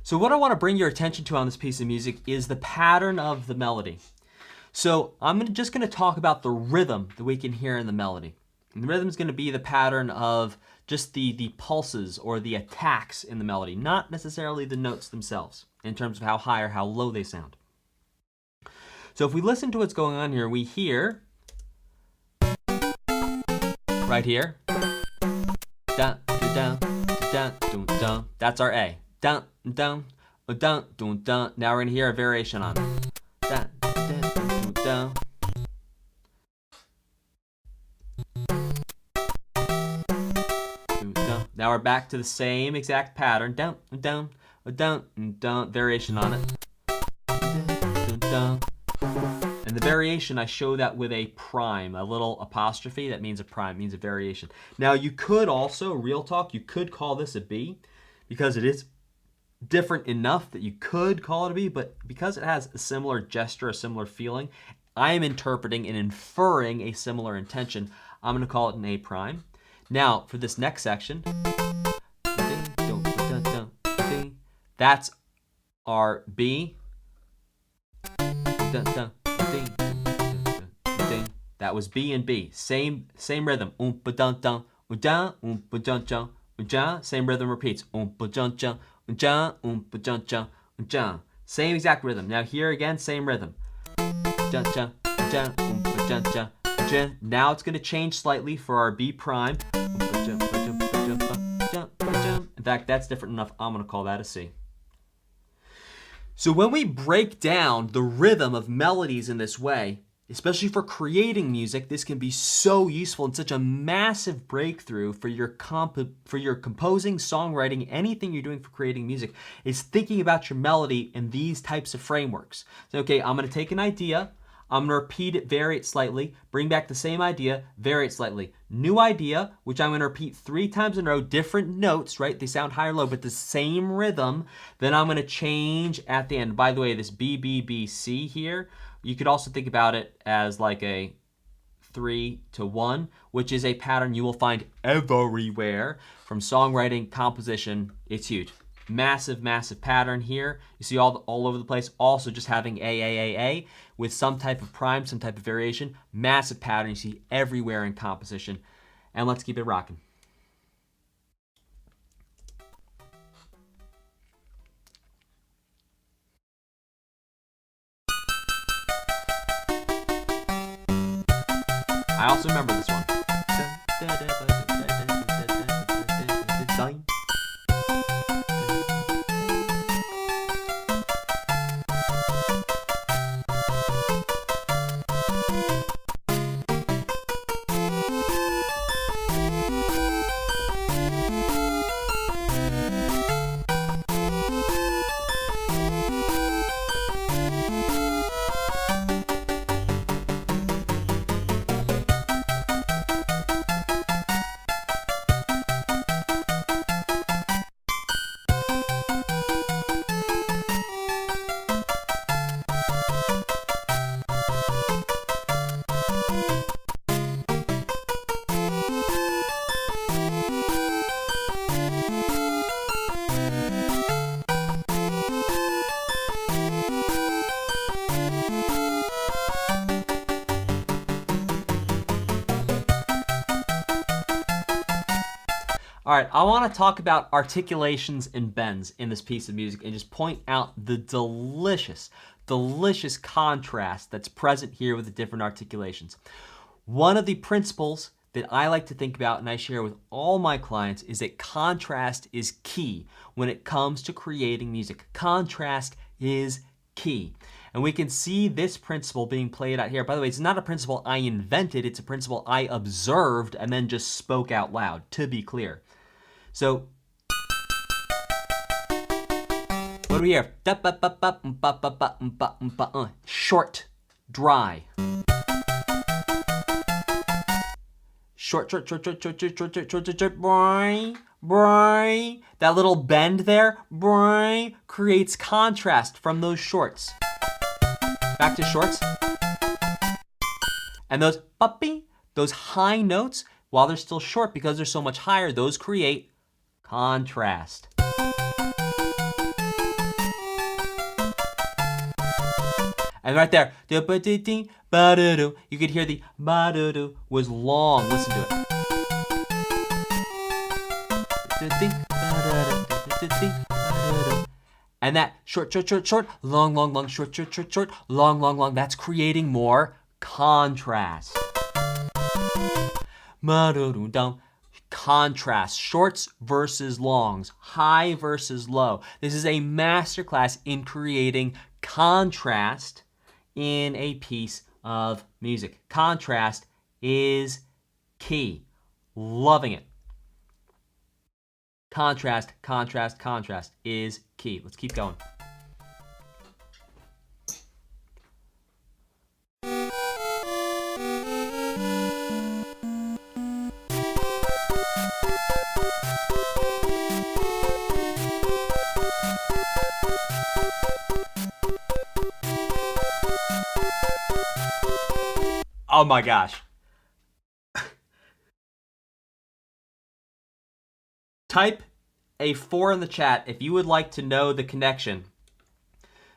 [SPEAKER 1] So what I want to bring your attention to on this piece of music is the pattern of the melody. So I'm just going to talk about the rhythm that we can hear in the melody. And the rhythm is going to be the pattern of just the pulses or the attacks in the melody, not necessarily the notes themselves in terms of how high or how low they sound. So if we listen to what's going on here, we hear right here, dun, dun, dun, dun, dun. That's our A. Dun, dun, dun, dun, dun. Now we're going to hear a variation on it. Dun, dun, dun, dun, dun, dun. Now we're back to the same exact pattern. Dun, dun, dun, dun, variation on it. Dun, dun, dun. And the variation, I show that with a prime, a little apostrophe. That means a prime, means a variation. Now you could also, real talk, you could call this a B because it is different enough that you could call it a B, but because it has a similar gesture, a similar feeling, I am interpreting and inferring a similar intention. I'm going to call it an A prime. Now, for this next section, that's our B. That was B and B. Same rhythm. Same rhythm repeats. Same exact rhythm. Now here again, same rhythm. Now it's going to change slightly for our B prime. In fact, that's different enough. I'm going to call that a C. So when we break down the rhythm of melodies in this way, especially for creating music, this can be so useful and such a massive breakthrough for your composing, songwriting, anything you're doing for creating music, is thinking about your melody in these types of frameworks. So, okay, I'm going to take an idea, I'm going to repeat it, vary it slightly, bring back the same idea, vary it slightly. New idea, which I'm going to repeat 3 times in a row, different notes, right? They sound high or low, but the same rhythm. Then I'm going to change at the end. By the way, this B, B, B, C here, you could also think about it as like a 3 to 1, which is a pattern you will find everywhere from songwriting, composition. It's huge. Massive, massive pattern here. You see all over the place. Also just having A with some type of prime, some type of variation. Massive pattern you see everywhere in composition. And let's keep it rocking. I also remember this one. All right, I want to talk about articulations and bends in this piece of music and just point out the delicious, delicious contrast that's present here with the different articulations. One of the principles that I like to think about and I share with all my clients is that contrast is key when it comes to creating music. Contrast is key. And we can see this principle being played out here. By the way, it's not a principle I invented, it's a principle I observed and then just spoke out loud, to be clear. So, what do we hear? Short, dry. Short, boing. That little bend there, boing, creates contrast from those shorts. Back to shorts. And those puppy, those high notes, while they're still short because they're so much higher, those create contrast. And right there, you could hear the ba-do-do was long. Listen to it. And that short, long, short, long, that's creating more contrast. Contrast, shorts versus longs, high versus low. This is a masterclass in creating contrast in a piece of music. Contrast is key. Loving it. Contrast is key. Let's keep going. Oh my gosh. Type a 4 in the chat if you would like to know the connection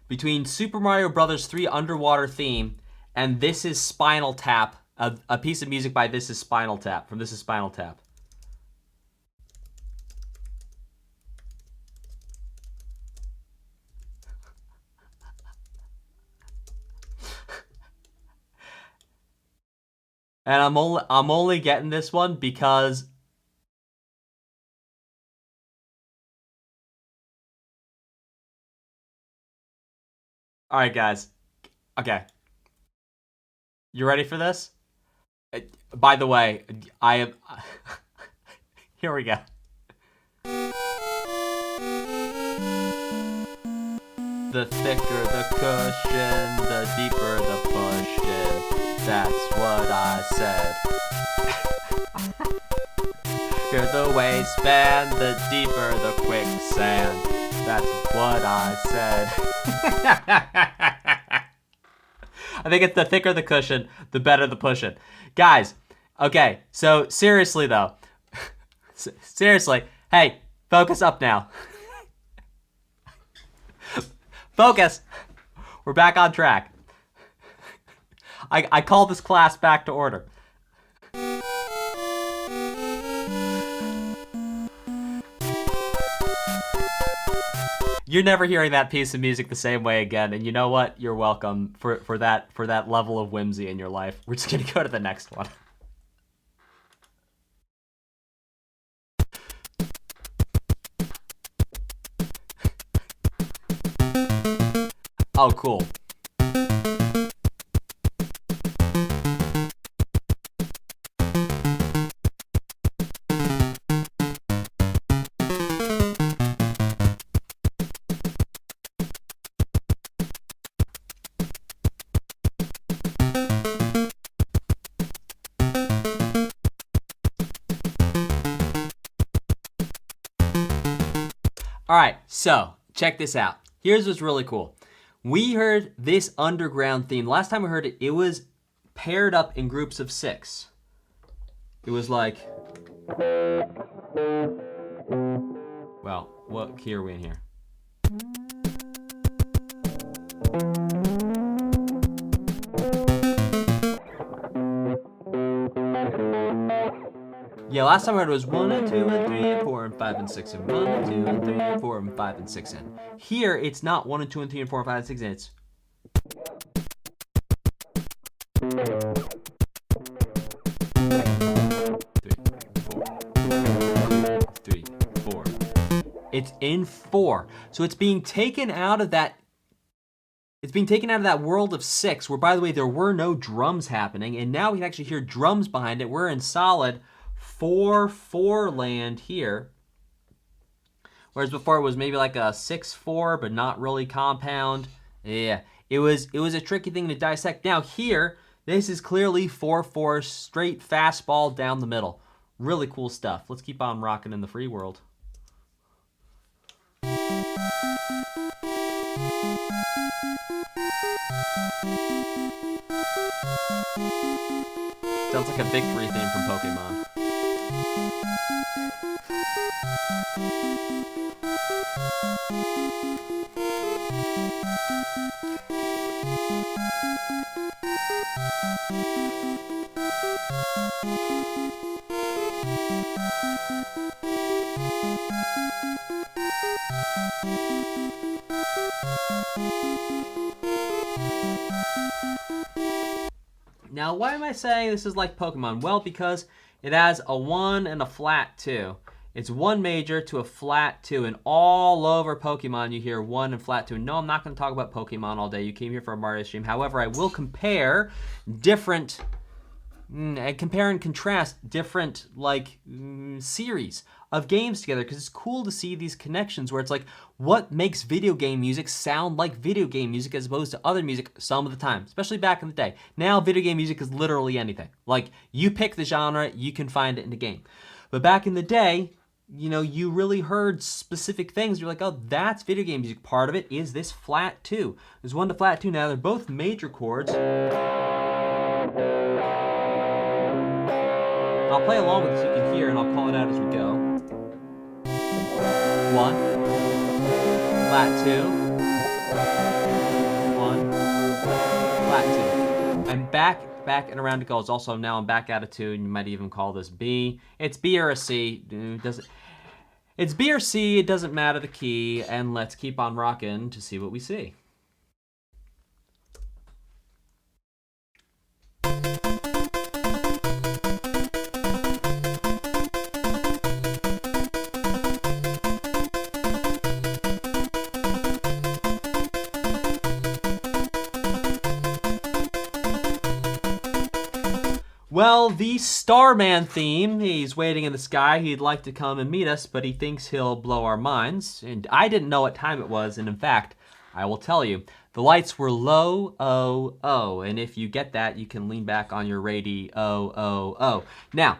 [SPEAKER 1] between Super Mario Bros. 3 Underwater theme and This Is Spinal Tap, a piece of music by This Is Spinal Tap, from This Is Spinal Tap. And I'm only getting this one because all right, guys. Okay. You ready for this? By the way, I am here we go. The thicker the cushion, the deeper the pushing. That's what I said. Thicker the waistband, the deeper the quicksand. That's what I said. I think it's the thicker the cushion, the better the pushing. Guys, okay, so seriously though. Seriously, hey, focus up now. Focus. We're back on track. I call this class back to order. You're never hearing that piece of music the same way again, and you know what? You're welcome for that level of whimsy in your life. We're just gonna go to the next one. Oh, cool. All right, so check this out. Here's what's really cool. We heard this underground theme. Last time we heard it, it was paired up in groups of 6. It was like, well, what key are we in here? Yeah, last time I heard it was 1 and 2 and 3 and 4 and 5 and 6 and 1 and 2 and 3 and 4 and 5 and 6 and. Here, it's not 1 and 2 and 3 and 4 and 5 and 6 and it's. 3, 4. It's in 4. So it's being taken out of that. It's being taken out of that world of 6, where, by the way, there were no drums happening, and now we can actually hear drums behind it. We're in solid 4/4 land here, whereas before it was maybe like a 6/4, but not really compound. Yeah, it was a tricky thing to dissect. Now here, this is clearly 4/4 straight fastball down the middle. Really cool stuff. Let's keep on rocking in the free world. Sounds like a victory theme from Pokemon. Now, why am I saying this is like Pokemon? Well, because it has a 1 and a flat 2. It's 1 major to a flat 2, and all over Pokemon you hear 1 and flat 2. No, I'm not going to talk about Pokemon all day. You came here for a Mario stream. However, I will compare different, compare and contrast different series of games together, because it's cool to see these connections where it's like, what makes video game music sound like video game music as opposed to other music some of the time, especially back in the day. Now, video game music is literally anything. Like, you pick the genre, you can find it in the game. But back in the day, you know, you really heard specific things. You're like, oh, that's video game music. Part of it is this flat 2. There's 1 to flat 2 now. They're both major chords. I'll play along with it so you can hear, and I'll call it out as we go. 1, flat 2, 1, flat 2. And back and around it goes. Also, now I'm back out of 2, and you might even call this B. It's B or a C. It's B or C, it doesn't matter the key, and let's keep on rocking to see what we see. Well, the Starman theme, he's waiting in the sky. He'd like to come and meet us, but he thinks he'll blow our minds. And I didn't know what time it was, and in fact, I will tell you, the lights were low, oh, oh. And if you get that, you can lean back on your radio, oh, oh, oh. Now,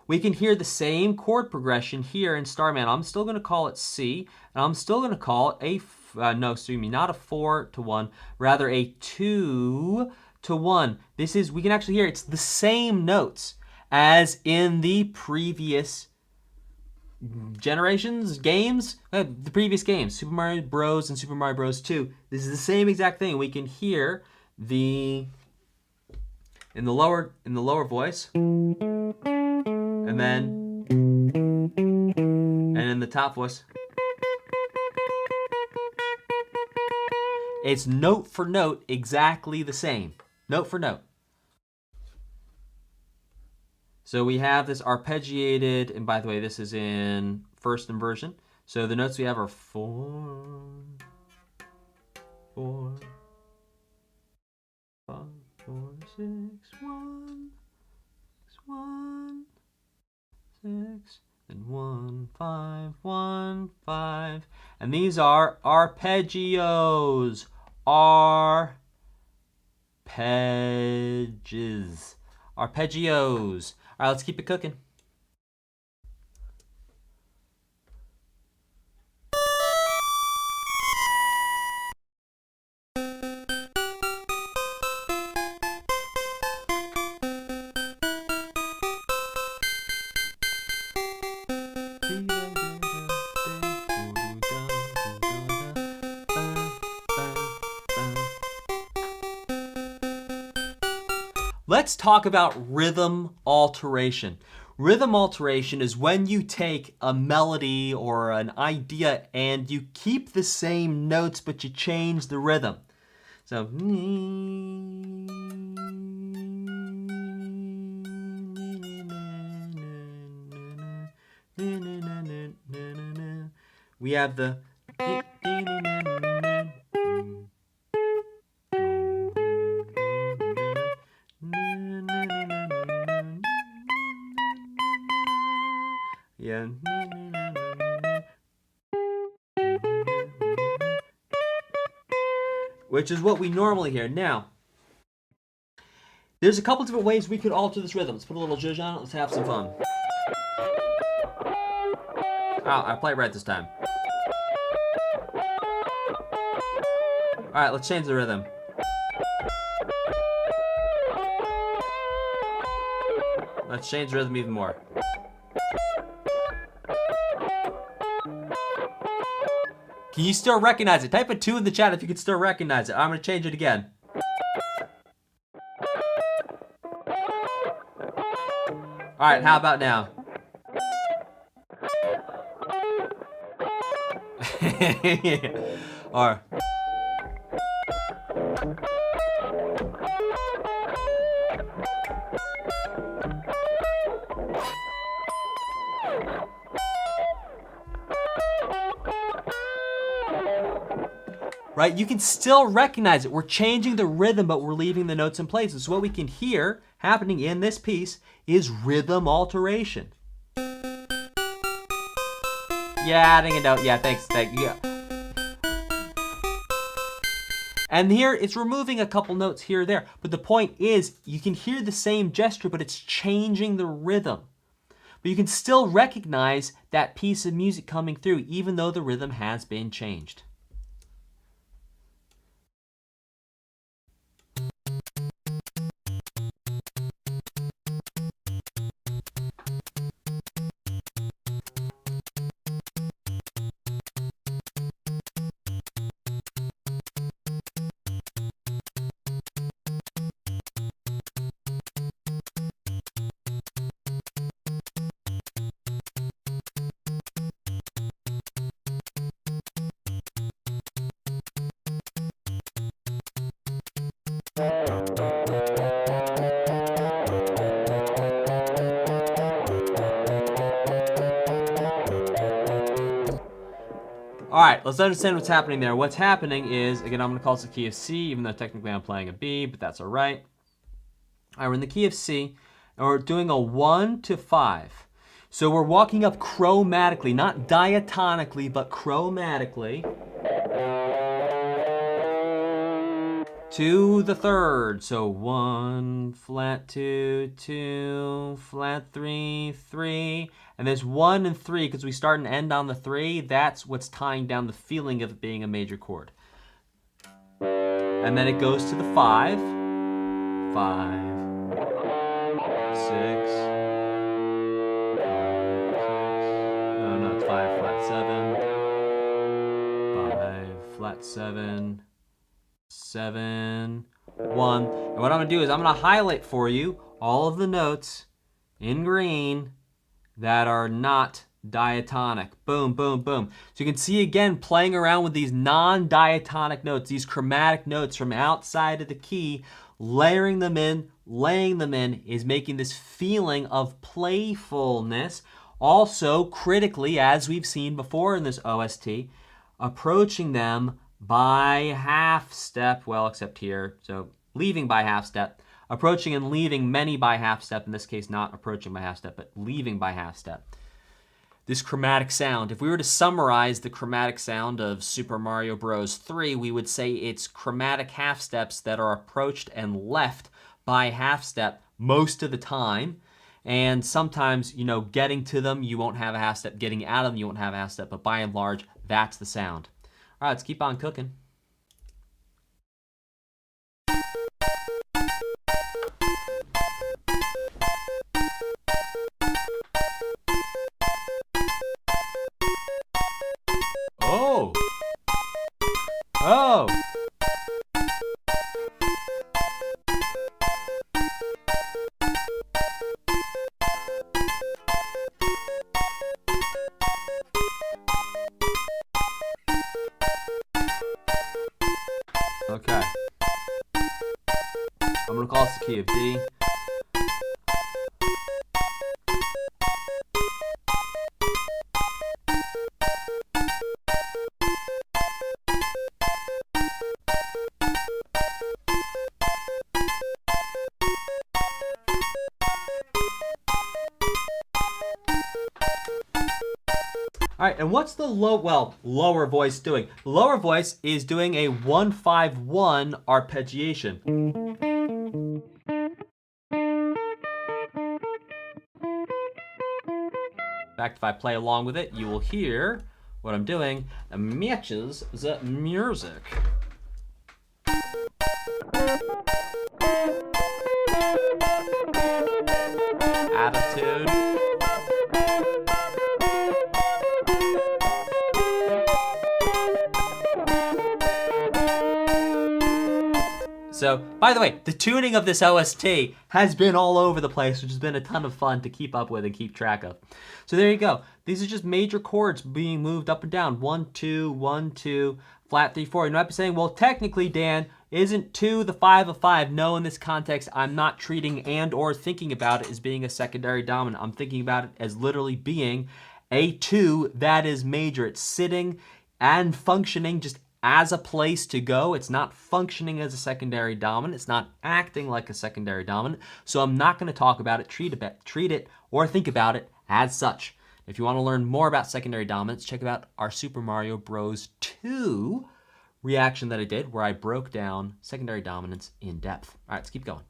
[SPEAKER 1] we can hear the same chord progression here in Starman. I'm still going to call it C, and I'm still going to call it no, excuse me, not a 4 to 1, rather a 2 to 1. This is, we can actually hear it's the same notes as in the previous games, the previous games, Super Mario Bros. And Super Mario Bros. 2. This is the same exact thing. We can hear in the lower voice, and then in the top voice. It's note for note exactly the same. Note for note. So we have this arpeggiated, and by the way, this is in first inversion. So the notes we have are 4, 4, 5, 4, 6, 1, 1, 6, and 1, 5, 1, 5. And these are arpeggios. Arpeggios. All right, let's keep it cooking. Let's talk about rhythm alteration. Rhythm alteration is when you take a melody or an idea and you keep the same notes but you change the rhythm. So we have the yeah. Which is what we normally hear. Now, there's a couple different ways we could alter this rhythm. Let's put a little zhuzh on it. Let's have some fun. Oh, I play it right this time. All right, let's change the rhythm. Let's change the rhythm even more. Can you still recognize it? Type a 2 in the chat if you can still recognize it. I'm going to change it again. All right, how about now? Or right? You can still recognize it. We're changing the rhythm, but we're leaving the notes in place. And so what we can hear happening in this piece is rhythm alteration. Yeah, adding a note. Yeah, thanks. Yeah. And here, it's removing a couple notes here or there. But the point is, you can hear the same gesture, but it's changing the rhythm. But you can still recognize that piece of music coming through, even though the rhythm has been changed. All right, let's understand what's happening there. What's happening is, again, I'm going to call this the key of C, even though technically I'm playing a B, but that's all right. All right, we're in the key of C, and we're doing a 1 to 5. So we're walking up chromatically, not diatonically, but chromatically to the third. So 1, flat 2, 2, flat 3, 3. And there's 1 and 3 because we start and end on the 3. That's what's tying down the feeling of it being a major chord. And then it goes to the 5. 5, 6. No, it's 5, flat 7. 5, flat 7. 7, 1. And what I'm going to do is I'm going to highlight for you all of the notes in green that are not diatonic. Boom, boom, boom. So you can see again playing around with these non-diatonic notes, these chromatic notes from outside of the key, layering them in, laying them in is making this feeling of playfulness. Also, critically, as we've seen before in this OST, approaching them by half step, well, except here, so leaving by half step, approaching and leaving many by half step, in this case not approaching by half step, but leaving by half step. This chromatic sound, if we were to summarize the chromatic sound of Super Mario Bros. 3, we would say it's chromatic half steps that are approached and left by half step most of the time. And sometimes, you know, getting to them, you won't have a half step. Getting out of them, you won't have a half step. But by and large, that's the sound. All right, let's keep on cooking. Oh! Oh! Okay. I'm going to call this the key of D. All right, and what's the lower voice doing? The lower voice is doing a 1-5-1 arpeggiation. In fact, if I play along with it, you will hear what I'm doing. It matches the music. Attitude. So, by the way, the tuning of this OST has been all over the place, which has been a ton of fun to keep up with and keep track of. So there you go. These are just major chords being moved up and down. 1, 2, 1, 2, flat 3, 4. You might be saying, well, technically, Dan, isn't 2 the 5 of 5? No, in this context, I'm not treating and or thinking about it as being a secondary dominant. I'm thinking about it as literally being a 2 that is major. It's sitting and functioning just as a place to go. It's not functioning as a secondary dominant. It's not acting like a secondary dominant. So I'm not going to talk about it, treat it, or think about it as such. If you want to learn more about secondary dominants, check out our Super Mario Bros. 2 reaction that I did, where I broke down secondary dominants in depth. All right, let's keep going.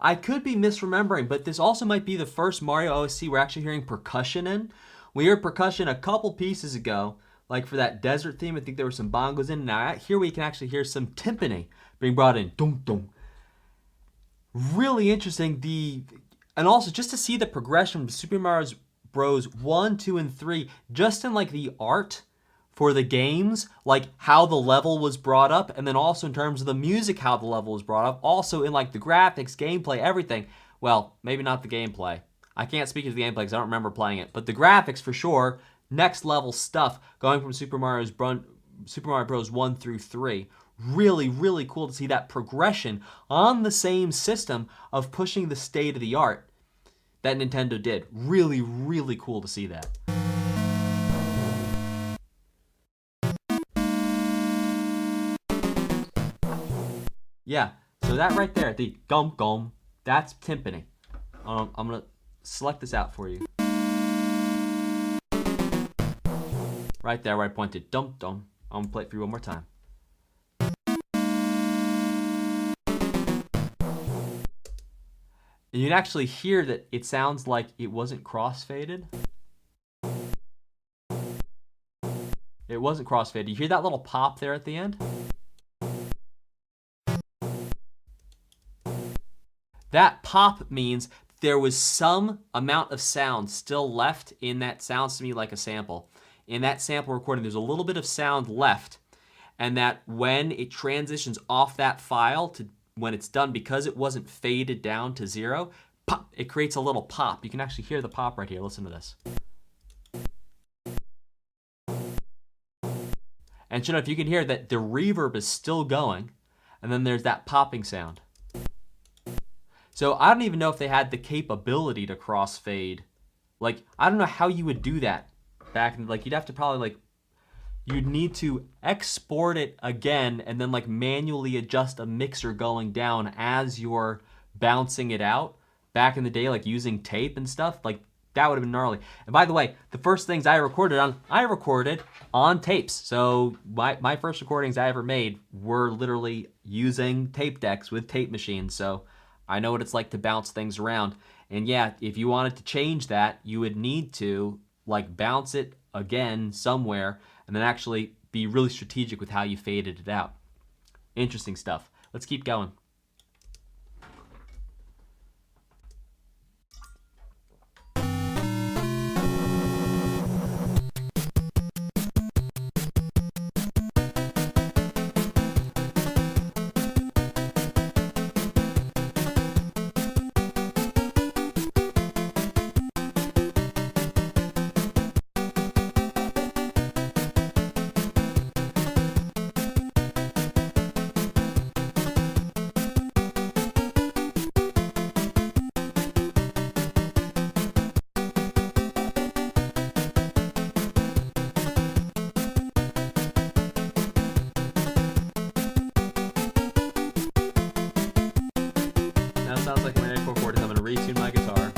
[SPEAKER 1] I could be misremembering, but this also might be the first Mario OST we're actually hearing percussion in. We heard percussion a couple pieces ago, like for that desert theme. I think there were some bongos in. Now here we can actually hear some timpani being brought in. Dum dum. Really interesting. And also, just to see the progression from Super Mario Bros. 1, 2, and 3, just in like the art for the games, like how the level was brought up, and then also in terms of the music, how the level was brought up, also in like the graphics, gameplay, everything. Well, maybe not the gameplay. I can't speak to the gameplay because I don't remember playing it, but the graphics for sure, next level stuff, going from Super Mario Bros. 1 through 3. Really, really cool to see that progression on the same system of pushing the state of the art that Nintendo did. Really, really cool to see that. Yeah, so that right there, the gum gum, that's timpani. I'm gonna select this out for you. Right there where I pointed, dum dum. I'm gonna play it for you one more time. And you can actually hear that it sounds like it wasn't crossfaded. It wasn't crossfaded. You hear that little pop there at the end? That pop means there was some amount of sound still left in that. Sounds to me like a sample. In that sample recording, there's a little bit of sound left, and that when it transitions off that file to when it's done, because it wasn't faded down to 0, pop, it creates a little pop. You can actually hear the pop right here. Listen to this. And sure enough, you can hear that the reverb is still going, and then there's that popping sound. So I don't even know if they had the capability to crossfade. Like, I don't know how you would do that back in, like, you'd have to probably, like, you'd need to export it again and then, like, manually adjust a mixer going down as you're bouncing it out. Back in the day, like, using tape and stuff, like, that would have been gnarly. And by the way, the first things I recorded on tapes. So my first recordings I ever made were literally using tape decks with tape machines. So I know what it's like to bounce things around. And yeah, if you wanted to change that, you would need to like bounce it again somewhere and then actually be really strategic with how you faded it out. Interesting stuff. Let's keep going. Sounds like my Airship chord. I'm going to retune my guitar.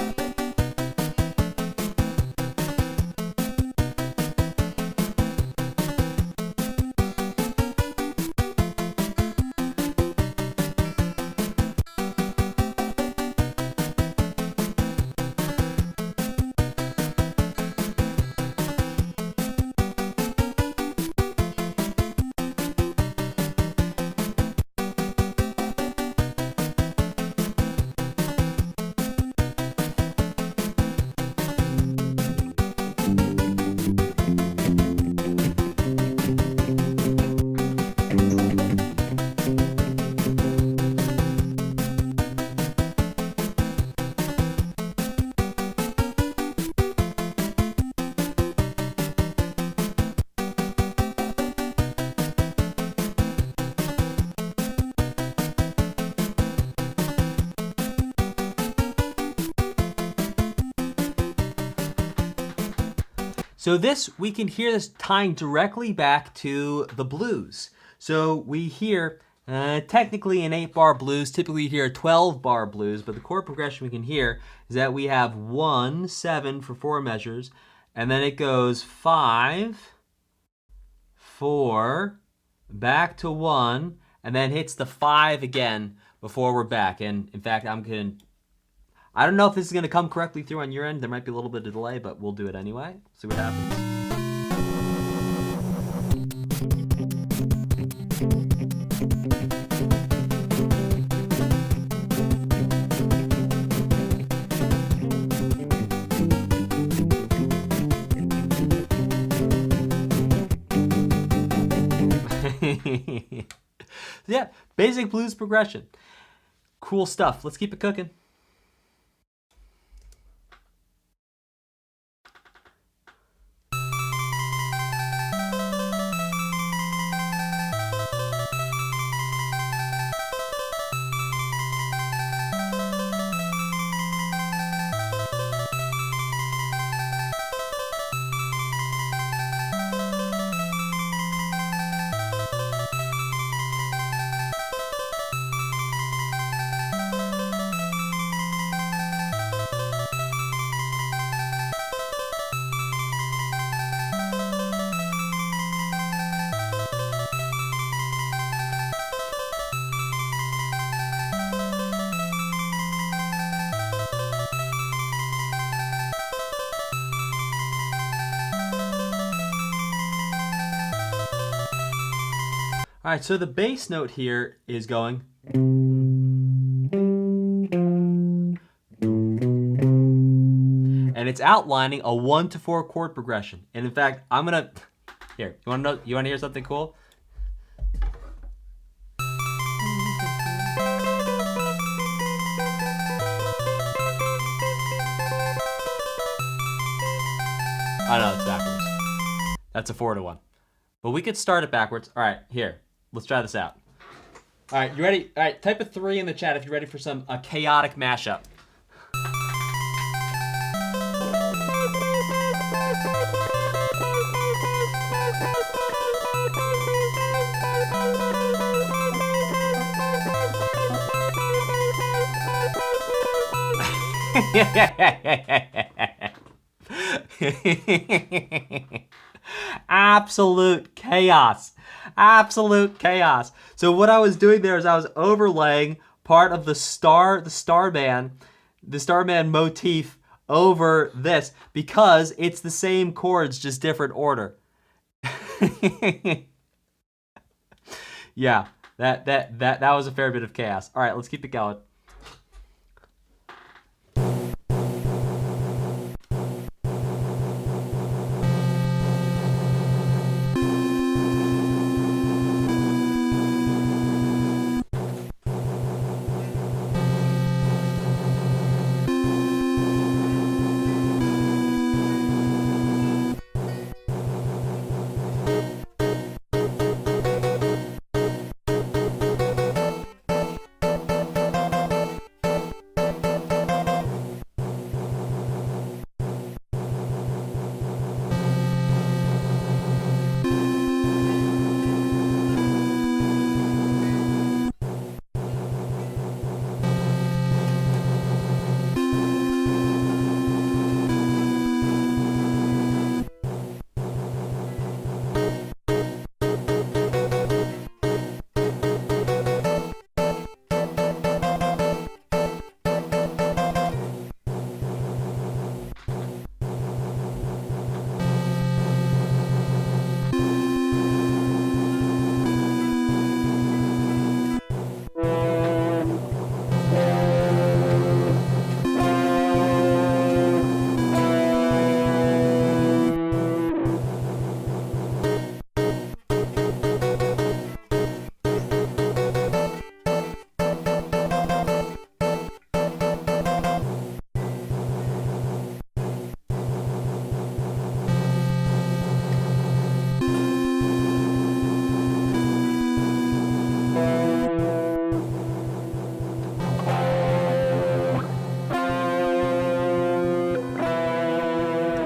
[SPEAKER 1] So this, we can hear this tying directly back to the blues. So we hear, technically an 8-bar blues, typically you hear a 12-bar blues, but the chord progression we can hear is that we have 1, 7 for 4 measures, and then it goes 5, 4, back to 1, and then hits the 5 again before we're back. And in fact, I don't know if this is going to come correctly through on your end. There might be a little bit of delay, but we'll do it anyway. See what happens. Yeah, basic blues progression. Cool stuff. Let's keep it cooking. All right, so the bass note here is going. And it's outlining a 1 to 4 chord progression. And in fact, I'm gonna here. You wanna hear something cool? I know it's backwards. That's a 4 to 1. But we could start it backwards. All right, here. Let's try this out. All right, you ready? All right, type a 3 in the chat if you're ready for some chaotic mashup. Absolute chaos. Absolute chaos. So what I was doing there is I was overlaying part of the Starman motif over this because it's the same chords, just different order. Yeah, that was a fair bit of chaos. All right, let's keep it going.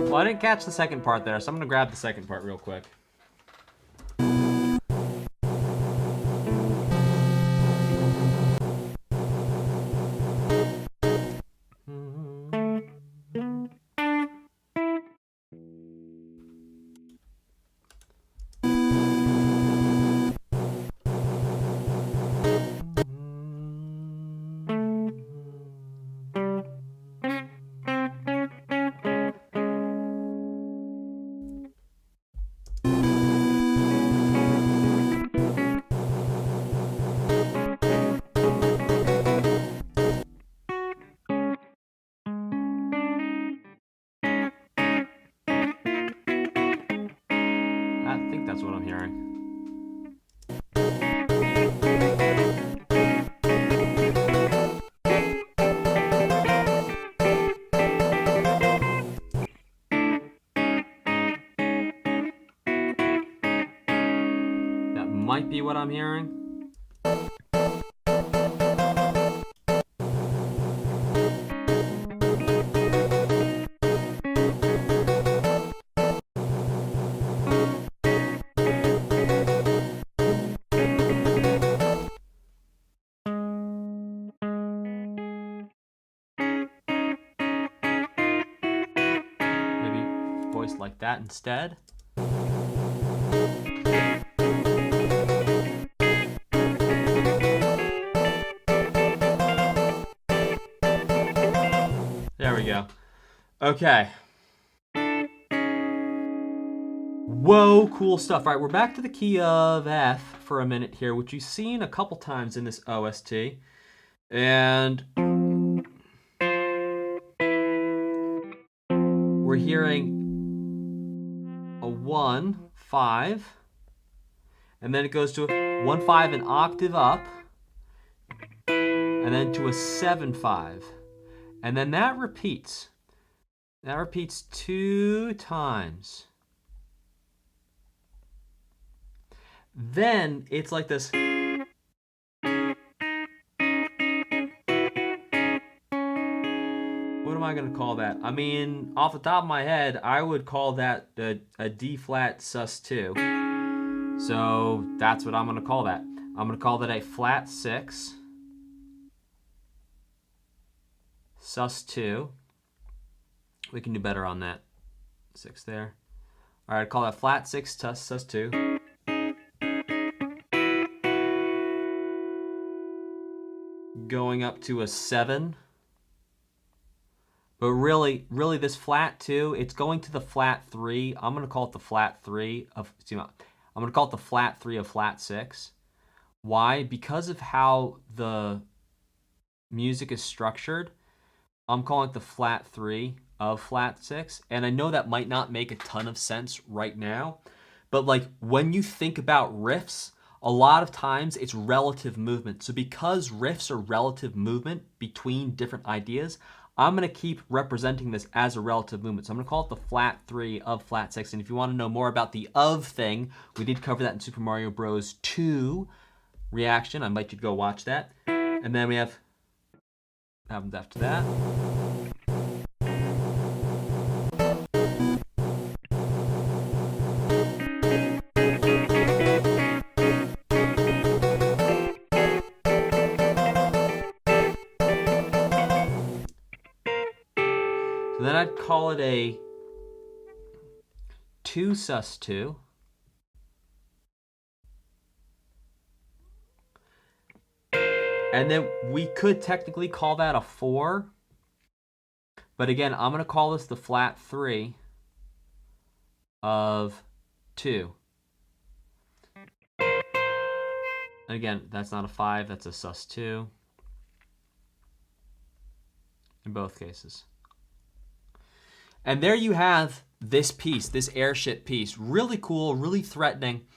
[SPEAKER 1] Well, I didn't catch the second part there, so I'm gonna grab the second part real quick. I think that's what I'm hearing. might be what I'm hearing. Like that instead. There we go. Okay. Whoa, cool stuff. All right, we're back to the key of F for a minute here, which you've seen a couple times in this OST. And we're hearing a 1, 5, and then it goes to a 1, 5, an octave up, and then to a 7, 5, and then that repeats. That repeats 2 times. Then it's like this. What am I going to call that? I mean, off the top of my head, I would call that a D flat sus2. So that's what I'm going to call that. I'm going to call that a flat 6 sus2. We can do better on that. 6 there. All right, call that flat 6 sus2. Going up to a 7. But really this flat 2, it's going to the flat 3. I'm going to call it the flat 3 of, I'm going to call it the flat 3 of flat 6. Why? Because of how the music is structured, I'm calling it the flat 3 of flat 6. And I know that might not make a ton of sense right now, but like when you think about riffs, a lot of times it's relative movement. So because riffs are relative movement between different ideas, I'm going to keep representing this as a relative movement. So I'm going to call it the flat 3 of flat 6. And if you want to know more about the of thing, we did cover that in Super Mario Bros. 2 reaction. I invite you to go watch that. And then we have what happens after that. Then I'd call it a 2 sus2. And then we could technically call that a 4. But again, I'm going to call this the flat 3 of 2. And again, that's not a 5, that's a sus2. In both cases. And there you have this piece, this airship piece. Really cool, really threatening,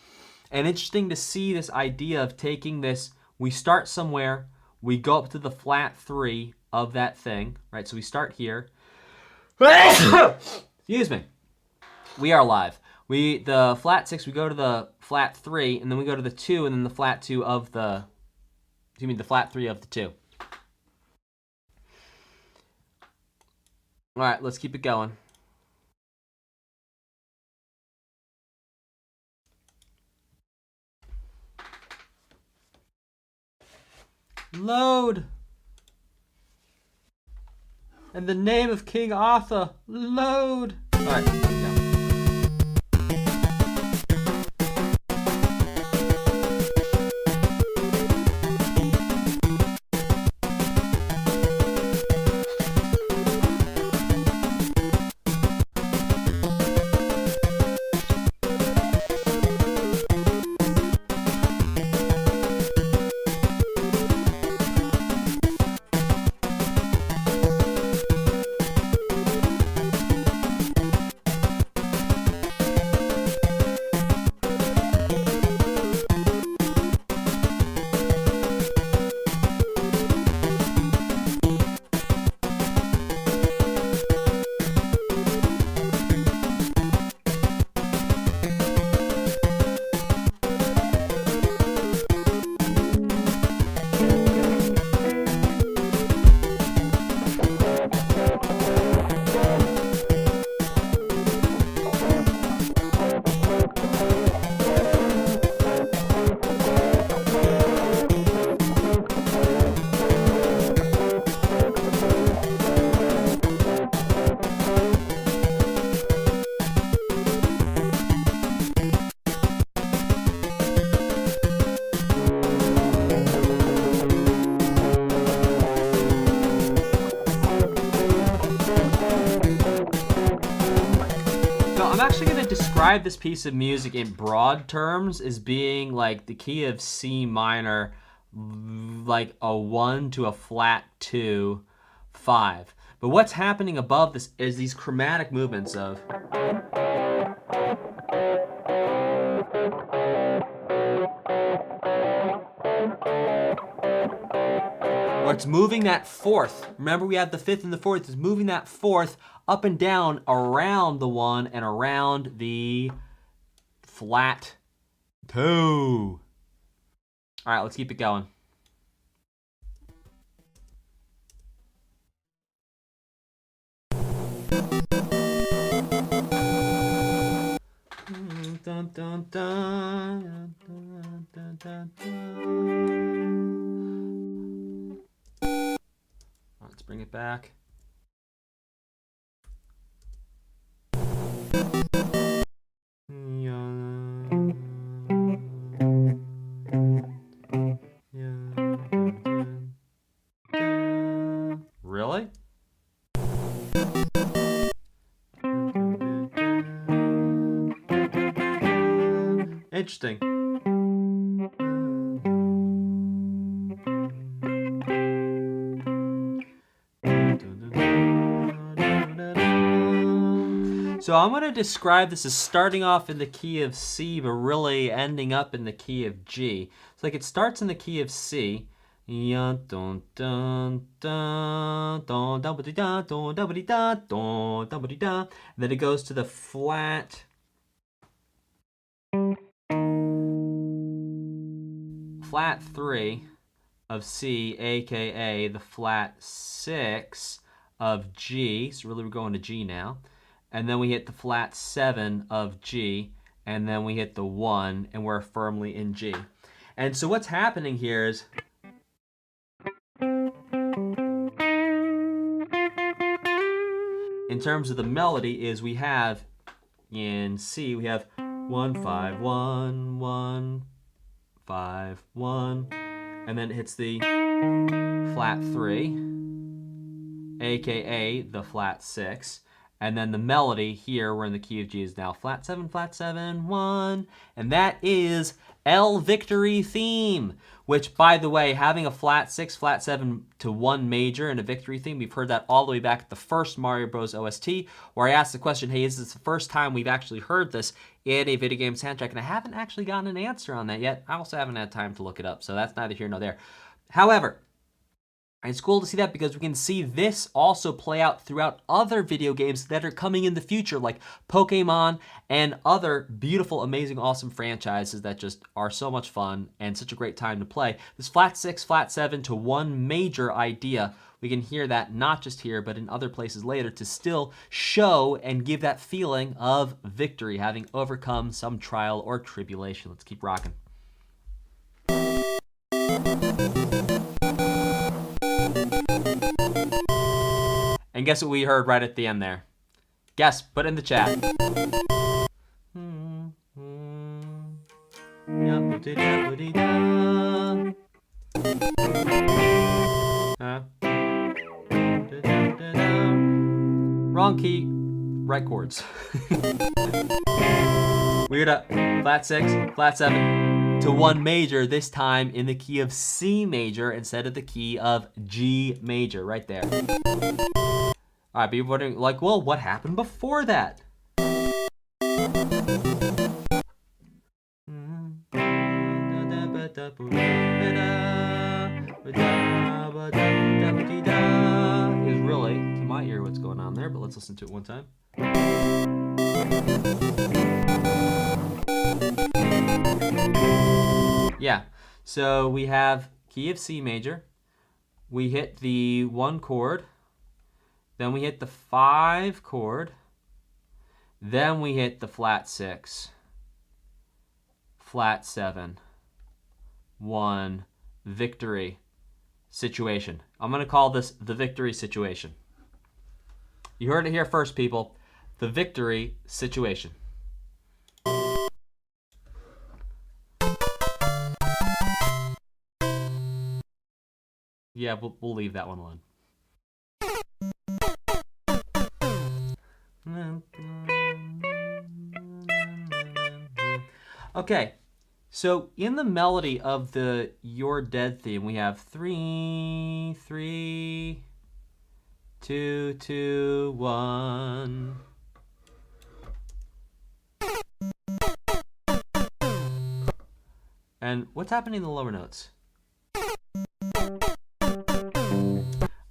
[SPEAKER 1] and interesting to see this idea of taking this. We start somewhere, we go up to the flat 3 of that thing, right? So we start here. Excuse me. We are live. The flat 6, we go to the flat 3, and then we go to the 2, and then the flat 2 of the, the flat 3 of the 2. All right, let's keep it going. Load. In the name of King Arthur, load. All right, yeah. I'm actually going to describe this piece of music in broad terms as being like the key of C minor, like a 1 to a flat 2, 5. But what's happening above this is these chromatic movements of... Where it's moving that fourth. Remember, we have the fifth and the fourth. It's moving that fourth up and down around the 1 and around the flat 2. All right, let's keep it going. Dun, dun, dun, dun, dun, dun, dun. Let's bring it back. Really? Interesting. So I'm going to describe this as starting off in the key of C, but really ending up in the key of G. So like it starts in the key of C. Then it goes to the flat flat 3 of C, aka the flat 6 of G. So really we're going to G now. And then we hit the flat 7 of G, and then we hit the 1, and we're firmly in G. And so what's happening here is in terms of the melody is we have in C we have 1 5 1 1 5 1, and then it hits the flat 3, aka the flat 6. And then the melody here, we're in the key of G, is now flat 7, 1. And that is L Victory Theme, which, by the way, having a flat 6, flat 7 to 1 major and a victory theme, we've heard that all the way back at the first Mario Bros. OST, where I asked the question, hey, is this the first time we've actually heard this in a video game soundtrack? And I haven't actually gotten an answer on that yet. I also haven't had time to look it up, so that's neither here nor there. However, it's cool to see that because we can see this also play out throughout other video games that are coming in the future, like Pokemon and other beautiful, amazing, awesome franchises that just are so much fun and such a great time to play. This flat 6, flat 7 to 1 major idea, we can hear that not just here, but in other places later to still show and give that feeling of victory, having overcome some trial or tribulation. Let's keep rocking. And guess what we heard right at the end there? Guess, put it in the chat. Wrong key, right chords. Weird up, flat 6, flat 7 to 1 major, this time in the key of C major instead of the key of G major, right there. All right, people wondering, like, well, what happened before that? Is really, to my ear, what's going on there, but let's listen to it one time. Yeah, so we have key of C major. We hit the 1 chord. Then we hit the 5 chord. Then we hit the flat 6, flat 7, 1, victory situation. I'm going to call this the victory situation. You heard it here first, people. The victory situation. Yeah, we'll leave that one alone. Okay, so in the melody of the You're Dead theme, we have 3, 3, 2, 2, 1. And what's happening in the lower notes?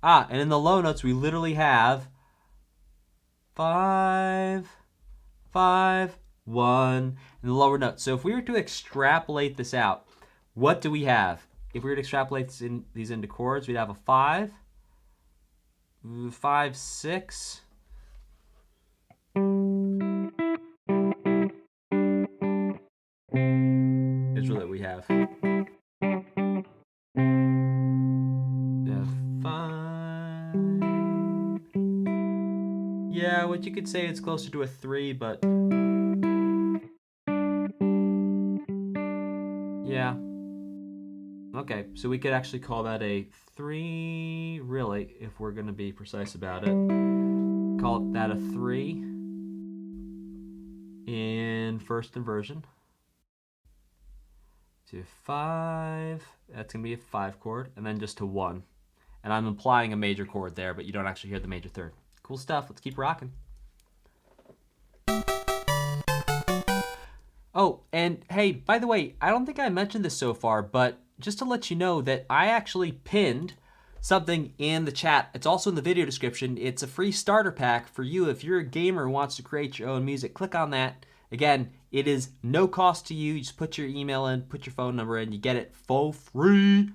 [SPEAKER 1] And in the low notes, we literally have 5, 5, 1 in the lower notes. So if we were to extrapolate this out, what do we have? If we were to extrapolate these into chords, we'd have a 5, 5, 6. Is really what we have. Yeah, what you could say it's closer to a 3, but yeah. Okay, so we could actually call that a 3, really, if we're going to be precise about it. Call that a 3 in first inversion. To 5, that's going to be a 5 chord, and then just to 1. And I'm implying a major chord there, but you don't actually hear the major third. Cool stuff. Let's keep rocking. Oh, and hey, by the way, I don't think I mentioned this so far, but just to let you know that I actually pinned something in the chat. It's also in the video description. It's a free starter pack for you if you're a gamer who wants to create your own music. Click on that. Again, it is no cost to you. You just put your email in, put your phone number in, you get it for free.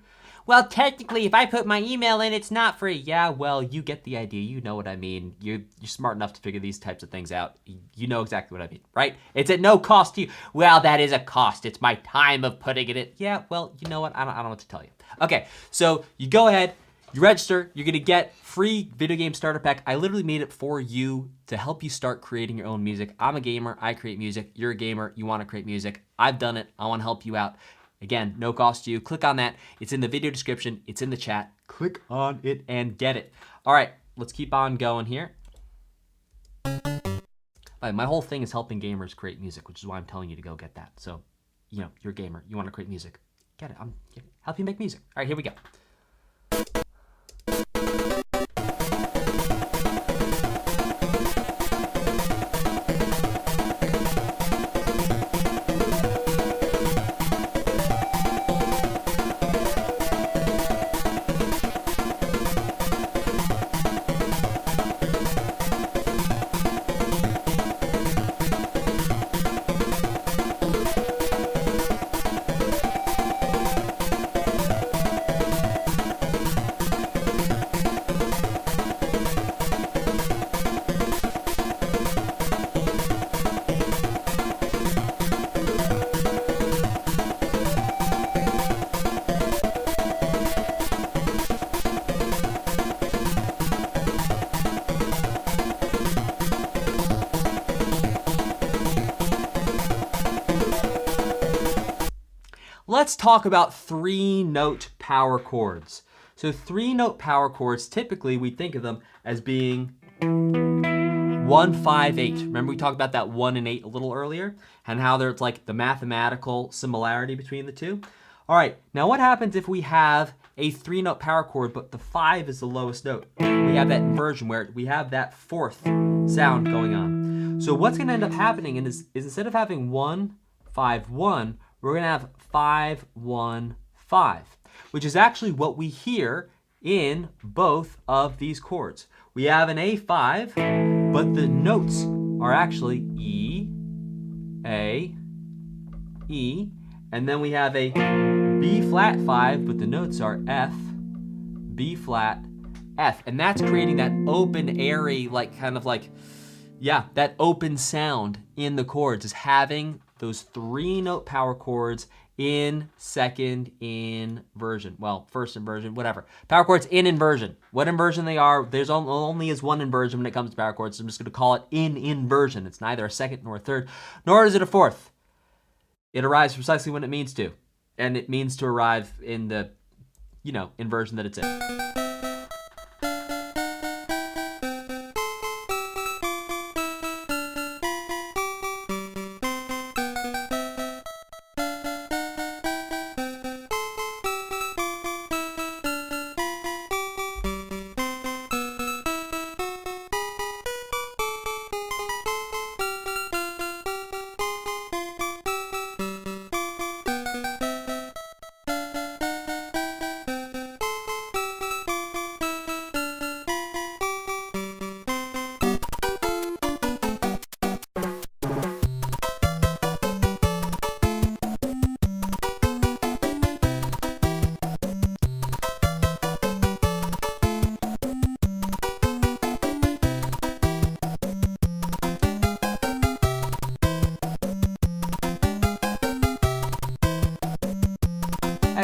[SPEAKER 1] Well, technically, if I put my email in, it's not free. Yeah, well, you get the idea. You know what I mean. You're smart enough to figure these types of things out. You know exactly what I mean, right? It's at no cost to you. Well, that is a cost. It's my time of putting it in. Yeah, well, you know what? I don't know what to tell you. Okay, so you go ahead, you register, you're gonna get free video game starter pack. I literally made it for you to help you start creating your own music. I'm a gamer, I create music. You're a gamer, you wanna create music. I've done it, I wanna help you out. Again, no cost to you. Click on that. It's in the video description. It's in the chat. Click on it and get it. All right, let's keep on going here. My whole thing is helping gamers create music, which is why I'm telling you to go get that. So, you know, you're a gamer. You want to create music. Get it. I'm help you make music. All right, here we go. Let's talk about 3-note power chords. So 3-note power chords, typically we think of them as being 1, 5, 8. Remember we talked about that 1 and 8 a little earlier and how there's like the mathematical similarity between the two. All right, now what happens if we have a 3-note power chord but the 5 is the lowest note? We have that inversion where we have that 4th sound going on. So what's going to end up happening is instead of having 1, 5, 1, we're going to have 5, 1, 5, which is actually what we hear in both of these chords. We have an A5, but the notes are actually E, A, E, and then we have a B flat 5, but the notes are F, B flat, F, and that's creating that open, airy, like kind of like, yeah, that open sound in the chords is having those 3-note power chords in second inversion. Well, first inversion, whatever. Power chords in inversion. What inversion they are, there's only is one inversion when it comes to power chords. So I'm just going to call it in inversion. It's neither a second nor a third, nor is it a fourth. It arrives precisely when it means to. And it means to arrive in the, you know, inversion that it's in.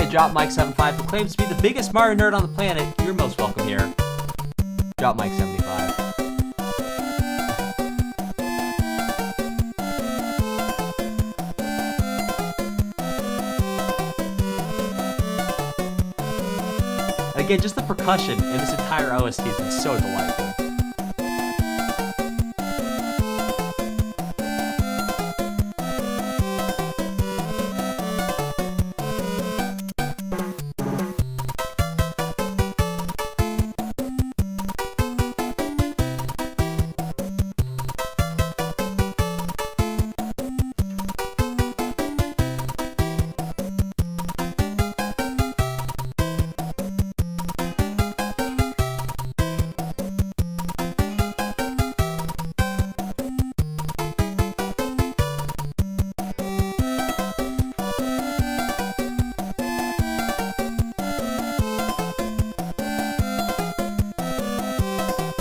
[SPEAKER 1] And Drop Mike 75 proclaims to be the biggest Mario nerd on the planet. You're most welcome here. Drop Mike 75. Again, just the percussion in this entire OST has been so delightful.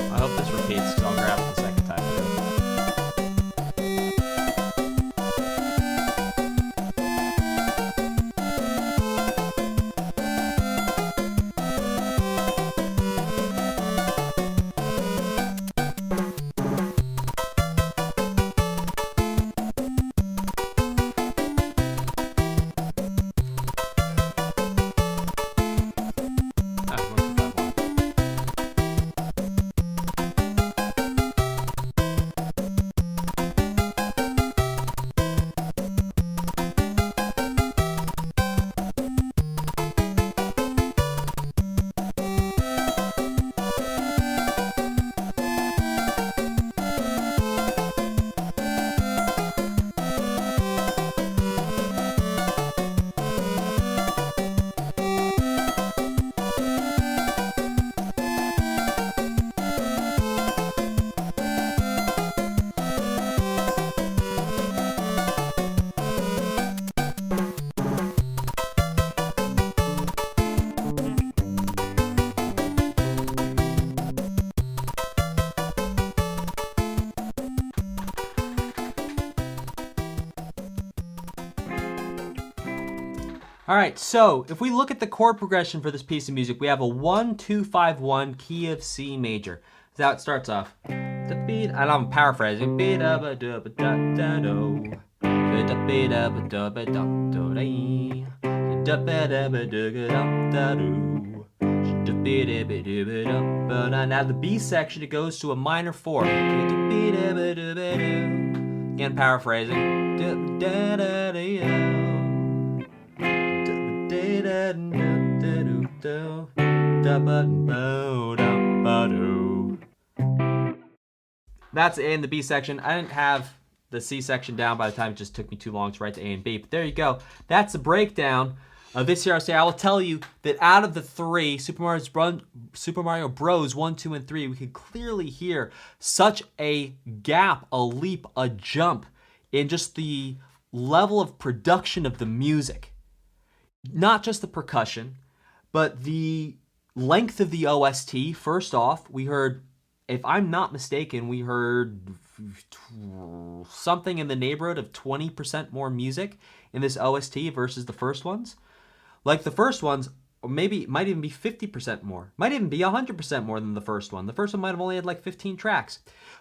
[SPEAKER 1] I hope this repeats because I'll grab it the second time Alright, so if we look at the chord progression for this piece of music, we have a 1-2-5-1 key of C major. That's how it starts off. And I'm paraphrasing. Now the B section, it goes to a minor 4. Again, paraphrasing. That's A in the B section. I didn't have the C section down by the time it just took me too long to write the A and B. But there you go. That's the breakdown of this here. I will tell you that out of the three, Super Mario Bros. 1, 2, and 3, we could clearly hear such a gap, a leap, a jump in just the level of production of the music. Not just the percussion, but the length of the OST. First off, we heard, if I'm not mistaken, we heard something in the neighborhood of 20% more music in this OST versus the first ones. Like the first ones, or maybe it might even be 50% more. Might even be 100% more than the first one. The first one might have only had like 15 tracks.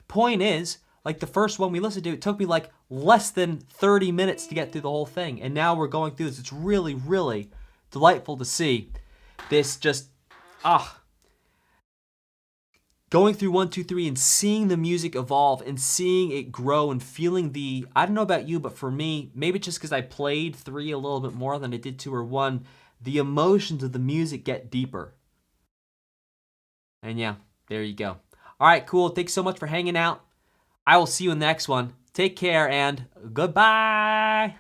[SPEAKER 1] Point is, like the first one we listened to, it took me like less than 30 minutes to get through the whole thing. And now we're going through this. It's really, really delightful to see this just, going through 1, 2, 3 and seeing the music evolve and seeing it grow and feeling the, I don't know about you, but for me, maybe just because I played 3 a little bit more than I did 2 or 1, the emotions of the music get deeper. And yeah, there you go. All right, cool. Thanks so much for hanging out. I will see you in the next one. Take care and goodbye.